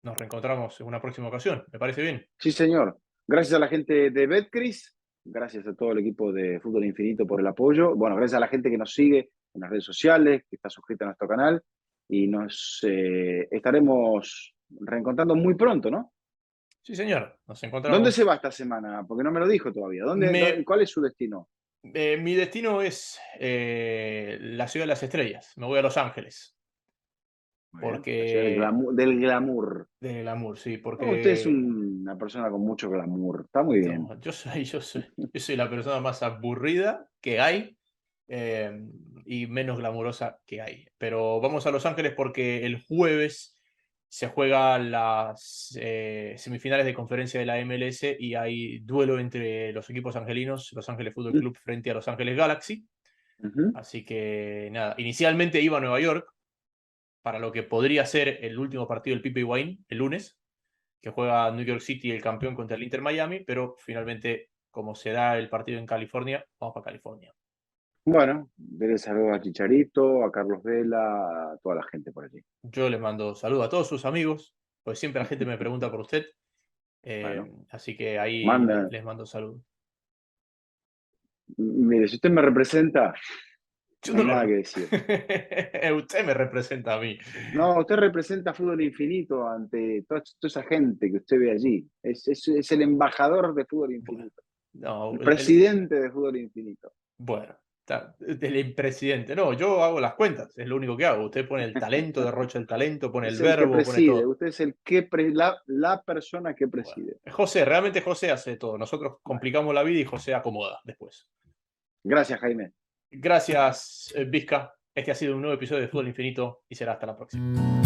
nos reencontramos en una próxima ocasión. ¿Me parece bien? Sí, señor. Gracias a la gente de Betcris, gracias a todo el equipo de Fútbol Infinito por el apoyo. Bueno, gracias a la gente que nos sigue en las redes sociales, que está suscrita a nuestro canal y nos estaremos reencontrando muy pronto, ¿no? Sí, señor. Nos ¿Dónde se encontramos. va esta semana? Porque no me lo dijo todavía. Me, ¿Cuál es su destino? mi destino es la ciudad de las estrellas. Me voy a Los Ángeles. Muy bien, la ciudad del Porque. glamour. Del glamour. Del glamour, sí, No, usted es porque. una persona con mucho glamour. Está muy bien. No, yo soy la persona más aburrida que hay eh, y menos glamurosa que hay. Pero vamos a Los Ángeles porque el jueves se juegan las semifinales de conferencia de la MLS y hay duelo entre los equipos angelinos, Los Ángeles Fútbol Club frente a Los Ángeles Galaxy. Ujú. Así que nada, inicialmente iba a Nueva York para lo que podría ser el último partido del Pipe Higuaín el lunes, que juega New York City el campeón contra el Inter Miami, pero finalmente, como se da el partido en California, vamos para California. Bueno, dele saludos a Chicharito, a Carlos Vela, a toda la gente por allí. Yo les mando saludos a todos sus amigos, pues siempre la gente me pregunta por usted, Bueno, así que ahí manda. les mando saludos. Mire, si usted me representa, Yo no no hay nada que lo... decir. Usted me representa a mí. No, usted representa Fútbol Infinito ante toda esa gente que usted ve allí. Es el embajador de Fútbol Bueno, Infinito, no, el presidente de Fútbol Infinito. bueno, del presidente. No, yo hago las cuentas, es lo único que hago. Usted pone el talento, derrocha el talento, pone el Es el que verbo, pone preside, todo. usted es la persona que Bueno, preside. José, realmente José hace todo. Nosotros Bueno, complicamos la vida y José acomoda después. gracias, Jaime. Gracias, Vizca. Este ha sido un nuevo episodio de Fútbol Infinito y será hasta la próxima.